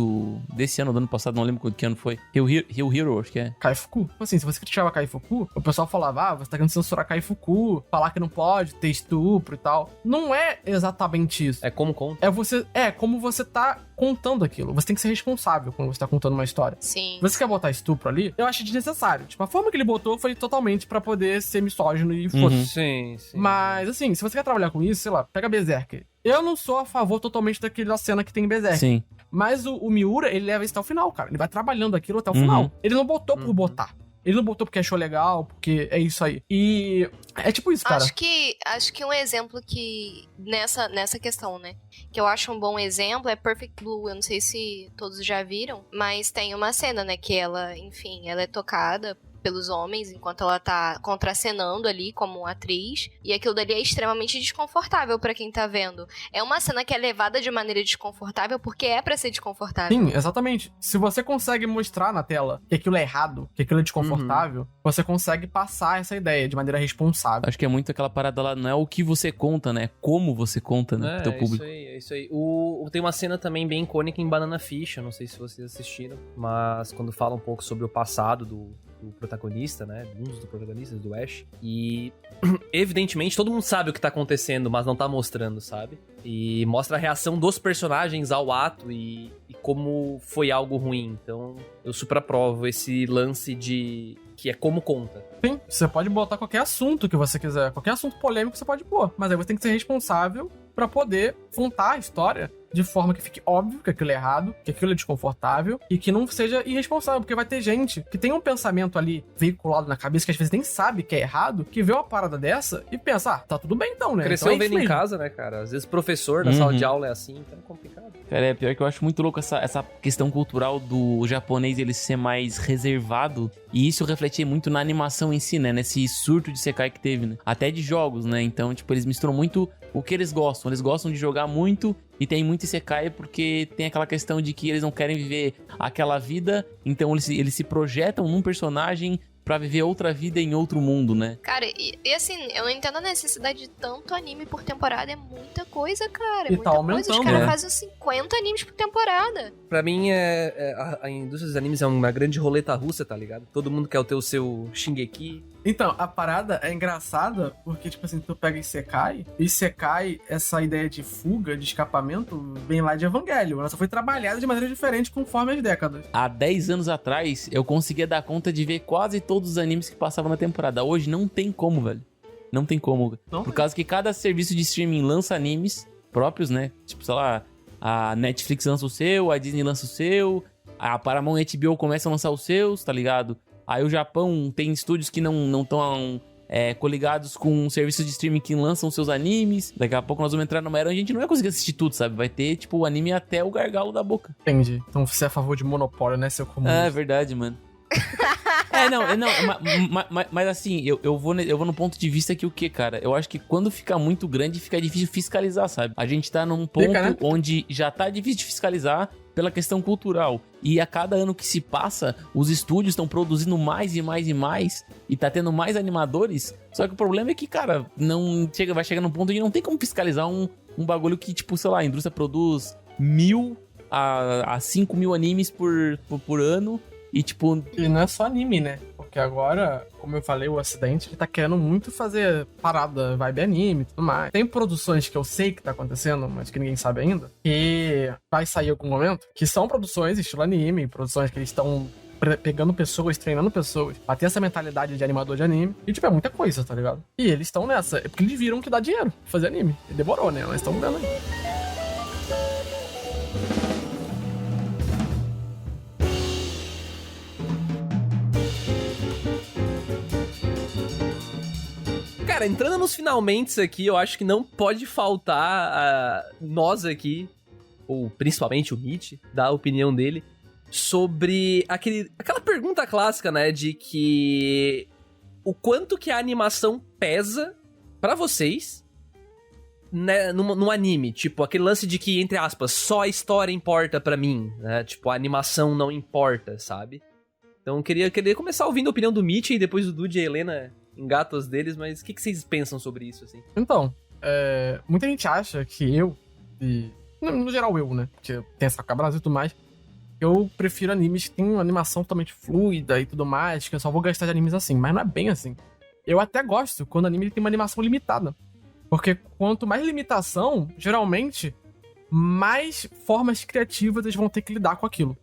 desse ano, do ano passado, não lembro que ano foi. Hill Hero, acho que é. Kaifuku. Tipo assim, se você criticava Kaifuku, o pessoal falava, você tá querendo censurar Kaifuku, falar que não pode, ter estupro e tal. Não é exatamente isso. É como conta. Como você tá contando aquilo. Você tem que ser responsável quando você tá contando uma história. Sim. Você quer botar estupro ali? Eu acho desnecessário. Tipo, a forma que ele botou foi totalmente pra poder ser misógino e foda-se. Sim. Mas, assim, se você quer trabalhar com isso, sei lá, pega Berserk. Eu não sou a favor totalmente daquela cena que tem em Berserk. Sim. Mas o Miura, ele leva isso até o final, cara. Ele vai trabalhando aquilo até o final. Ele não botou por botar. Ele não botou porque achou legal, porque é isso aí. E é tipo isso, cara. Acho que um exemplo que nessa questão, né, que eu acho um bom exemplo é Perfect Blue. Eu não sei se todos já viram, mas tem uma cena, né, que ela, enfim, ela é tocada pelos homens enquanto ela tá contracenando ali como atriz, e aquilo dali é extremamente desconfortável pra quem tá vendo. É uma cena que é levada de maneira desconfortável porque é pra ser desconfortável. Sim, exatamente. Se você consegue mostrar na tela que aquilo é errado, que aquilo é desconfortável, você consegue passar essa ideia de maneira responsável. Acho que é muito aquela parada lá, não é o que você conta, né? É como você conta, né? Pro teu público. É isso aí. Tem uma cena também bem icônica em Banana Fish, eu não sei se vocês assistiram, mas quando fala um pouco sobre o passado do protagonista, né? Um dos protagonistas, do Ash. E, evidentemente, todo mundo sabe o que tá acontecendo, mas não tá mostrando, sabe? E mostra a reação dos personagens ao ato e como foi algo ruim. Então, eu super aprovo esse lance de que é como conta. Sim, você pode botar qualquer assunto que você quiser, qualquer assunto polêmico você pode pôr, mas aí você tem que ser responsável pra poder contar a história de forma que fique óbvio que aquilo é errado, que aquilo é desconfortável e que não seja irresponsável, porque vai ter gente que tem um pensamento ali veiculado na cabeça que às vezes nem sabe que é errado, que vê uma parada dessa e pensa, tá tudo bem então, né? Cresceu então é vendo em casa, né, cara? Às vezes professor na sala de aula é assim, então é complicado. Cara, é pior que eu acho muito louco essa questão cultural do japonês ele ser mais reservado, e isso refletia muito na animação em si, né? Nesse surto de Sekai que teve, né? Até de jogos, né? Então, tipo, eles misturam muito o que eles gostam. Eles gostam de jogar muito e tem muito Isekai porque tem aquela questão de que eles não querem viver aquela vida, então eles se projetam num personagem pra viver outra vida em outro mundo, né? Cara, e assim, eu não entendo a necessidade de tanto anime por temporada. É muita coisa, cara. É E muita tá coisa. Os aumentando, caras né? fazem uns 50 animes por temporada. Pra mim, a indústria dos animes é uma grande roleta russa, tá ligado? Todo mundo quer ter o seu Shingeki. Então, a parada é engraçada porque, tipo assim, tu pega Isekai, essa ideia de fuga, de escapamento, vem lá de Evangelho. Ela só foi trabalhada de maneira diferente conforme as décadas. Há 10 anos atrás, eu conseguia dar conta de ver quase todos os animes que passavam na temporada. Hoje não tem como, velho. Não tem como. Não Por tem. causa que cada serviço de streaming lança animes próprios, né? Tipo, sei lá, a Netflix lança o seu, a Disney lança o seu, a Paramount e a HBO começam a lançar os seus, tá ligado? Aí o Japão tem estúdios que não estão coligados com serviços de streaming que lançam seus animes. Daqui a pouco nós vamos entrar numa era onde a gente não vai conseguir assistir tudo, sabe? Vai ter, tipo, o anime até o gargalo da boca. Entendi. Então você é a favor de monopólio, né, seu comunista? É verdade, mano. Mas assim, eu vou no ponto de vista que o que, cara? Eu acho que quando fica muito grande, fica difícil fiscalizar, sabe? A gente tá num ponto né? onde já tá difícil de fiscalizar pela questão cultural. E a cada ano que se passa, os estúdios estão produzindo mais e mais e mais, e tá tendo mais animadores. Só que o problema é que, cara, vai chegar num ponto onde não tem como fiscalizar um bagulho que, tipo, sei lá, a indústria produz 1.000 a 5.000 animes por ano. E tipo... E não é só anime, né? Porque agora, como eu falei, o Ocidente ele tá querendo muito fazer parada, vibe anime e tudo mais. Tem produções que eu sei que tá acontecendo, mas que ninguém sabe ainda, que vai sair em algum momento, que são produções estilo anime, produções que eles estão pegando pessoas, treinando pessoas, pra ter essa mentalidade de animador de anime. E, tipo, é muita coisa, tá ligado? E eles estão nessa. É porque eles viram que dá dinheiro fazer anime. E demorou, né? Mas estão vendo aí. Cara, entrando nos finalmente aqui, eu acho que não pode faltar nós aqui, ou principalmente o Mitch, dar a opinião dele, sobre aquela pergunta clássica, né, de que o quanto que a animação pesa pra vocês, né, no anime. Tipo, aquele lance de que, entre aspas, só a história importa pra mim, né, tipo, a animação não importa, sabe? Então, eu queria começar ouvindo a opinião do Mitch e depois do Dude e a Helena engata os deles, mas o que vocês pensam sobre isso, assim? Então, muita gente acha que eu, e no geral eu, né, porque tem essa Brasil e tudo mais, eu prefiro animes que tem uma animação totalmente fluida e tudo mais, que eu só vou gastar de animes assim, mas não é bem assim. Eu até gosto quando o anime tem uma animação limitada, porque quanto mais limitação, geralmente, mais formas criativas eles vão ter que lidar com aquilo.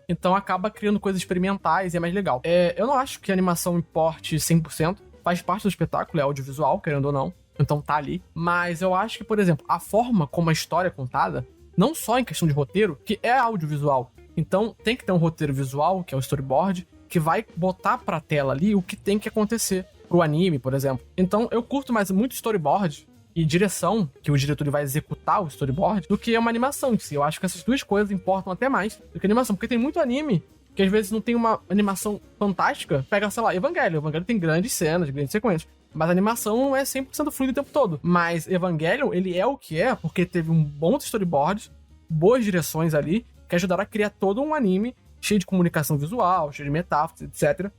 Então acaba criando coisas experimentais e é mais legal. Eu não acho que a animação importe 100%, faz parte do espetáculo, é audiovisual, querendo ou não. Então tá ali. Mas eu acho que, por exemplo, a forma como a história é contada, não só em questão de roteiro, que é audiovisual. Então tem que ter um roteiro visual, que é o storyboard, que vai botar pra tela ali o que tem que acontecer pro anime, por exemplo. Então eu curto mais muito storyboard e direção, que o diretor vai executar o storyboard, do que uma animação em si. Eu acho que essas duas coisas importam até mais do que animação, porque tem muito anime que às vezes não tem uma animação fantástica. Pega, sei lá, Evangelho. Evangelho tem grandes cenas, grandes sequências. Mas a animação não é 100% fluida o tempo todo. Mas Evangelho, ele é o que é porque teve um bom storyboard, boas direções ali, que ajudaram a criar todo um anime cheio de comunicação visual, cheio de metáforas, etc.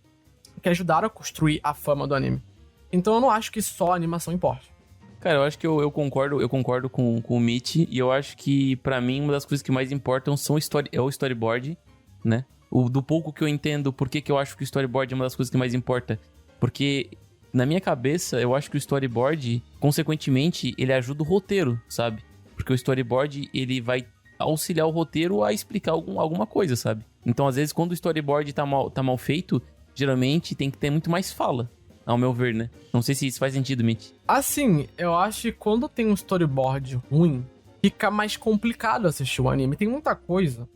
Que ajudaram a construir a fama do anime. Então eu não acho que só a animação importa. Cara, eu acho que eu concordo com o Mitch, e eu acho que, pra mim, uma das coisas que mais importam é o storyboard, né? Do pouco que eu entendo, por que eu acho que o storyboard é uma das coisas que mais importa. Porque, na minha cabeça, eu acho que o storyboard, consequentemente, ele ajuda o roteiro, sabe? Porque o storyboard, ele vai auxiliar o roteiro a explicar alguma coisa, sabe? Então, às vezes, quando o storyboard tá mal feito, geralmente tem que ter muito mais fala, ao meu ver, né? Não sei se isso faz sentido, Mitch. Assim, eu acho que quando tem um storyboard ruim, fica mais complicado assistir o anime. Tem muita coisa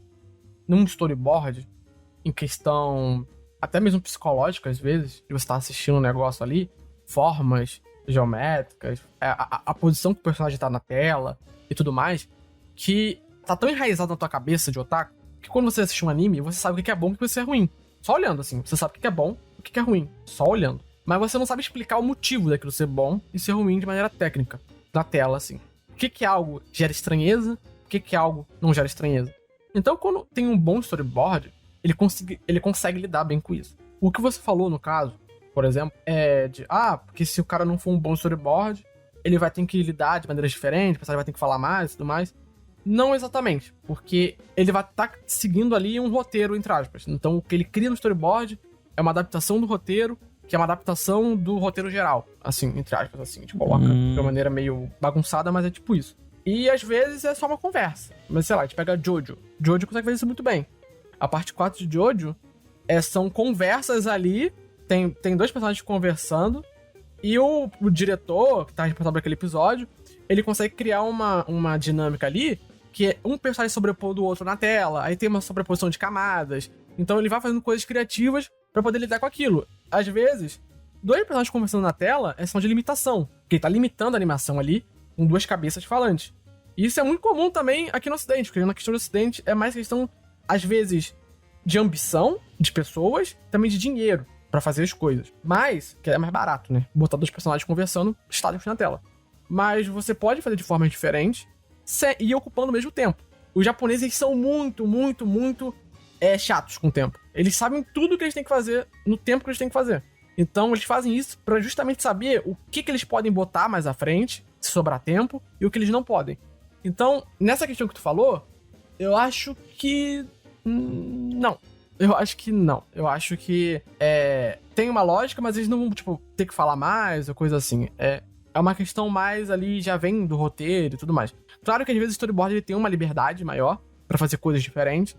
num storyboard, em questão até mesmo psicológica, às vezes, de você estar assistindo um negócio ali, formas geométricas, a posição que o personagem tá na tela e tudo mais, que tá tão enraizado na tua cabeça de otaku, que quando você assiste um anime, você sabe o que é bom e o que é ruim. Só olhando, assim. Você sabe o que é bom e o que é ruim. Só olhando. Mas você não sabe explicar o motivo daquilo ser bom e ser ruim de maneira técnica. Na tela, assim. O que é algo gera estranheza, o que é algo não gera estranheza. Então, quando tem um bom storyboard, ele consegue lidar bem com isso. O que você falou, no caso, por exemplo, é de... porque se o cara não for um bom storyboard, ele vai ter que lidar de maneiras diferentes, o personagem vai ter que falar mais e tudo mais. Não exatamente, porque ele vai estar seguindo ali um roteiro, entre aspas. Então, o que ele cria no storyboard é uma adaptação do roteiro, que é uma adaptação do roteiro geral. Assim, entre aspas, assim. A gente coloca de uma maneira meio bagunçada, mas é tipo isso. E, às vezes, é só uma conversa. Mas, sei lá, a gente pega Jojo. Jojo consegue fazer isso muito bem. A parte 4 de Jojo são conversas ali, tem dois personagens conversando, e o diretor, que tá responsável por aquele episódio, ele consegue criar uma dinâmica ali, que é um personagem sobrepor do outro na tela, aí tem uma sobreposição de camadas. Então ele vai fazendo coisas criativas pra poder lidar com aquilo. Às vezes, dois personagens conversando na tela é sinal de limitação, porque ele tá limitando a animação ali com duas cabeças falantes. E isso é muito comum também aqui no Ocidente, porque na questão do Ocidente é mais questão, às vezes, de ambição de pessoas, também de dinheiro pra fazer as coisas. Mas, que é mais barato, né? Botar dois personagens conversando estáticos na tela. Mas você pode fazer de formas diferentes e ocupando o mesmo tempo. Os japoneses são muito chatos com o tempo. Eles sabem tudo que eles têm que fazer no tempo que eles têm que fazer. Então eles fazem isso pra justamente saber o que eles podem botar mais à frente, se sobrar tempo, e o que eles não podem. Então, nessa questão que tu falou, eu acho que... não. Eu acho que não. Eu acho que tem uma lógica, mas eles não vão, ter que falar mais ou coisa assim. É uma questão mais ali, já vem do roteiro e tudo mais. Claro que às vezes o storyboard ele tem uma liberdade maior pra fazer coisas diferentes.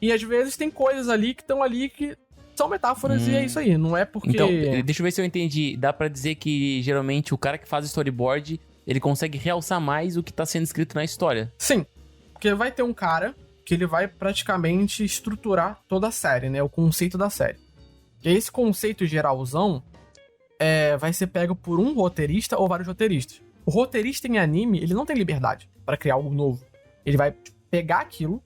E às vezes tem coisas ali que estão ali que são metáforas e é isso aí. Não é porque... Então, deixa eu ver se eu entendi. Dá pra dizer que geralmente o cara que faz o storyboard, ele consegue realçar mais o que tá sendo escrito na história. Sim. Porque vai ter um cara que ele vai praticamente estruturar toda a série, né? O conceito da série. E esse conceito geralzão vai ser pego por um roteirista ou vários roteiristas. O roteirista em anime, ele não tem liberdade pra criar algo novo. Ele vai pegar aquilo.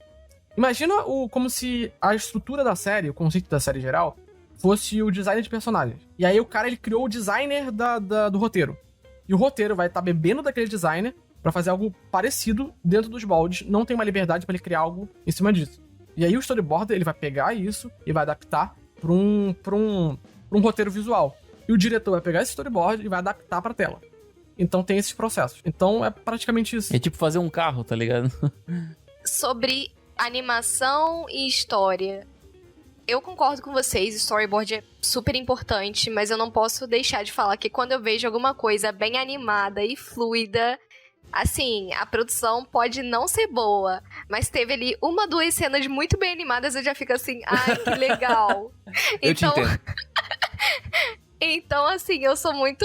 Imagina como se a estrutura da série, o conceito da série geral, fosse o design de personagens. E aí o cara, ele criou o designer do roteiro. E o roteiro vai estar bebendo daquele designer pra fazer algo parecido dentro dos moldes. Não tem uma liberdade pra ele criar algo em cima disso. E aí o storyboarder, ele vai pegar isso e vai adaptar pra um roteiro visual. E o diretor vai pegar esse storyboard e vai adaptar pra tela. Então tem esses processos. Então é praticamente isso. É tipo fazer um carro, tá ligado? Sobre animação e história. Eu concordo com vocês, storyboard é super importante, mas eu não posso deixar de falar que quando eu vejo alguma coisa bem animada e fluida, assim, a produção pode não ser boa, mas teve ali 1, 2 cenas muito bem animadas, eu já fico assim, ai, que legal. Eu te entendo. Então, assim, eu sou muito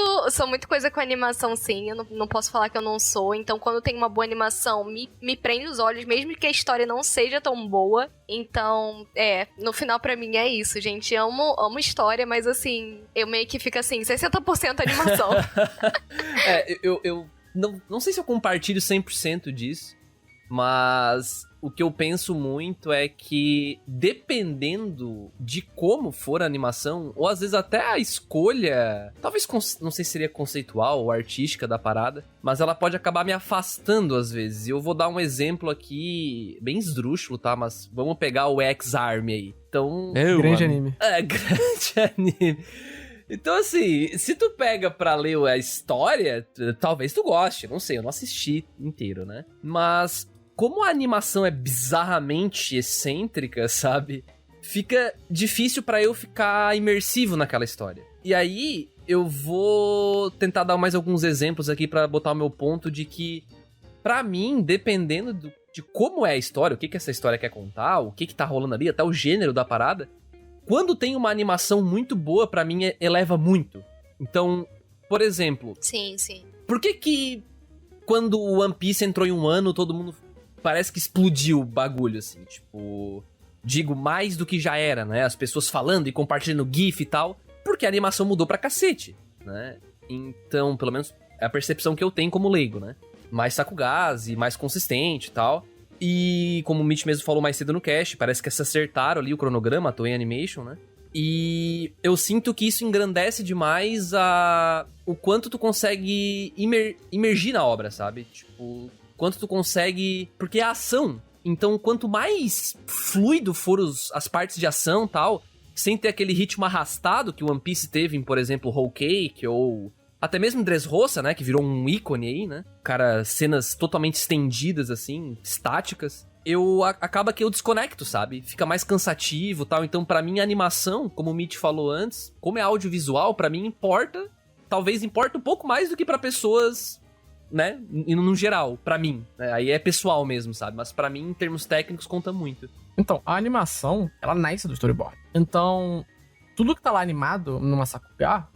coisa com animação, sim. Eu não posso falar que eu não sou. Então, quando tem uma boa animação, me prende os olhos, mesmo que a história não seja tão boa. Então, no final, pra mim, é isso, gente. Amo história, mas, assim, eu meio que fico assim, 60% animação. Eu não sei se eu compartilho 100% disso, mas o que eu penso muito é que, dependendo de como for a animação, ou às vezes até a escolha, talvez, não sei se seria conceitual ou artística da parada, mas ela pode acabar me afastando às vezes. E eu vou dar um exemplo aqui, bem esdrúxulo, tá? Mas vamos pegar o X-Army aí. Então... grande anime. Grande anime. Então, assim, se tu pega pra ler a história, talvez tu goste, não sei, eu não assisti inteiro, né? Mas... como a animação é bizarramente excêntrica, sabe? Fica difícil pra eu ficar imersivo naquela história. E aí, eu vou tentar dar mais alguns exemplos aqui pra botar o meu ponto de que, pra mim, dependendo de como é a história, o que essa história quer contar, o que tá rolando ali, até o gênero da parada, quando tem uma animação muito boa, pra mim eleva muito. Então, por exemplo... Sim, sim. Por que quando o One Piece entrou em um ano, todo mundo parece que explodiu o bagulho, assim? Tipo, digo, mais do que já era, né? As pessoas falando e compartilhando GIF e tal. Porque a animação mudou pra cacete, né? Então, pelo menos é a percepção que eu tenho como leigo, né? Mais Sakugazi, mais consistente e tal. E como o Mitch mesmo falou mais cedo no cast, parece que se acertaram ali o cronograma, a Toei Animation, né? E eu sinto que isso engrandece demais o quanto tu consegue imergir na obra, sabe? Tipo, quanto tu consegue... Porque é ação. Então, quanto mais fluido for as partes de ação e tal, sem ter aquele ritmo arrastado que o One Piece teve em, por exemplo, Whole Cake ou... Até mesmo Dressrosa, né? Que virou um ícone aí, né? Cara, cenas totalmente estendidas, assim, estáticas. Acaba que eu desconecto, sabe? Fica mais cansativo e tal. Então, pra mim, a animação, como o Mitch falou antes, como é audiovisual, pra mim importa. Talvez importa um pouco mais do que pra pessoas, né? No geral, pra mim. Né? Aí é pessoal mesmo, sabe? Mas pra mim, em termos técnicos, conta muito. Então, a animação, ela nasce do storyboard. Então, tudo que tá lá animado numa Sakuga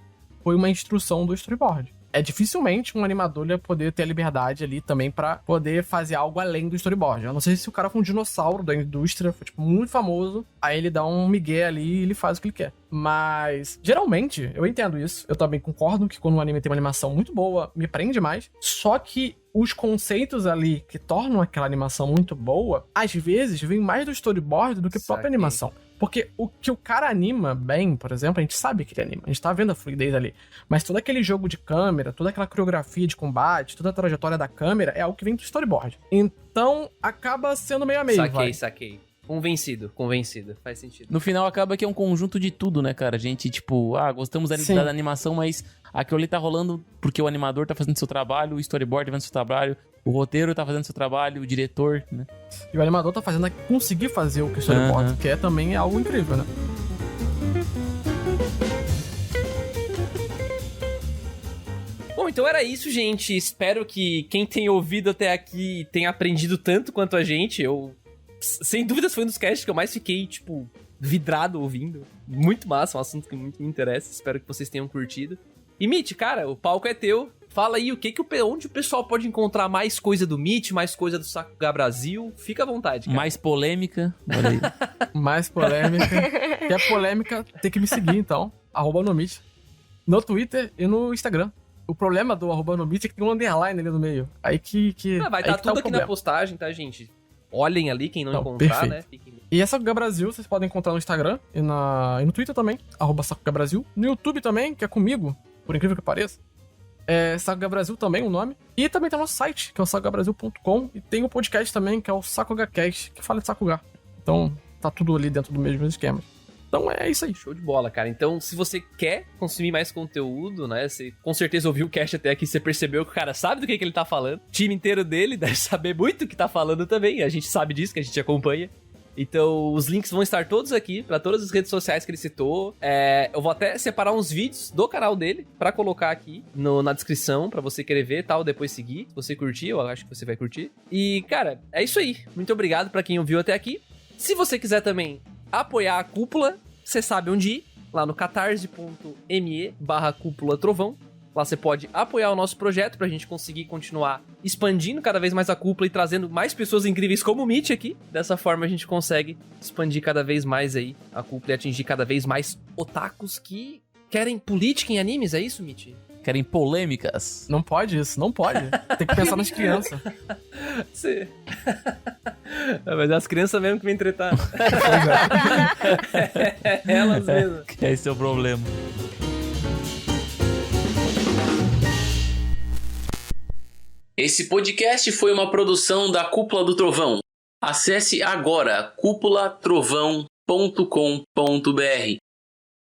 foi uma instrução do storyboard. Dificilmente um animador ia poder ter a liberdade ali também pra poder fazer algo além do storyboard. Eu não sei se o cara foi um dinossauro da indústria, foi tipo muito famoso, aí ele dá um migué ali e ele faz o que ele quer. Mas, geralmente, eu entendo isso. Eu também concordo que quando um anime tem uma animação muito boa, me prende mais. Só que os conceitos ali que tornam aquela animação muito boa, às vezes, vêm mais do storyboard do que a própria animação. Porque o que o cara anima bem, por exemplo, a gente sabe que ele anima. A gente tá vendo a fluidez ali. Mas todo aquele jogo de câmera, toda aquela coreografia de combate, toda a trajetória da câmera é algo que vem do storyboard. Então, acaba sendo meio a meio, Saquei. Convencido. Faz sentido. No final, acaba que é um conjunto de tudo, né, cara? A gente, tipo, gostamos da animação, mas aquilo ali tá rolando porque o animador tá fazendo seu trabalho, o storyboard tá fazendo seu trabalho, o roteiro tá fazendo seu trabalho, o diretor, né? E o animador tá fazendo conseguir fazer o que o storyboard quer também é algo incrível, né? Bom, então era isso, gente. Espero que quem tem ouvido até aqui tenha aprendido tanto quanto a gente. Sem dúvidas, foi um dos casts que eu mais fiquei, tipo, vidrado ouvindo. Muito massa, um assunto que muito me interessa. Espero que vocês tenham curtido. E, Mitch, cara, o palco é teu. Fala aí onde o pessoal pode encontrar mais coisa do Mitch, mais coisa do Sakuga Brasil. Fica à vontade, cara. Mais polêmica. Olha aí. Mais polêmica. Quer polêmica, tem que me seguir, então. @nomit. No Twitter e no Instagram. O problema do @nomit é que tem um underline ali no meio. Aí que vai estar tudo aqui na postagem, tá, gente? Olhem ali, quem não encontrar, perfeito. né? Fiquem... E a Sakuga Brasil, vocês podem encontrar no Instagram e no Twitter também, @Sakuga Brasil. No YouTube também, que é comigo, por incrível que pareça. É Sakuga Brasil também, o nome. E também tem o nosso site, que é o sakugabrasil.com. E tem o podcast também, que é o SakugaCast, que fala de Sakuga. Então, tá tudo ali dentro do mesmo esquema. Então é isso aí. Show de bola, cara. Então, se você quer consumir mais conteúdo, né? Você com certeza ouviu o cast até aqui, você percebeu que o cara sabe do que ele tá falando. O time inteiro dele deve saber muito o que tá falando também. A gente sabe disso, que a gente acompanha. Então, os links vão estar todos aqui, pra todas as redes sociais que ele citou. Eu vou até separar uns vídeos do canal dele pra colocar aqui na descrição, pra você querer ver e tal, depois seguir. Se você curtir, eu acho que você vai curtir. E, cara, é isso aí. Muito obrigado pra quem ouviu até aqui. Se você quiser também apoiar a Cúpula, você sabe onde ir, lá no catarse.me/Cúpula Trovão. Lá você pode apoiar o nosso projeto pra gente conseguir continuar expandindo cada vez mais a Cúpula e trazendo mais pessoas incríveis como o Mitch aqui. Dessa forma a gente consegue expandir cada vez mais aí a Cúpula e atingir cada vez mais otakus que querem política em animes, é isso, Mitch? Querem polêmicas. Não pode isso, não pode. Tem que pensar nas crianças. Sim. Mas é as crianças mesmo que vêm tretar. Elas mesmas. Esse é o problema. Esse podcast foi uma produção da Cúpula do Trovão. Acesse agora cúpulatrovão.com.br.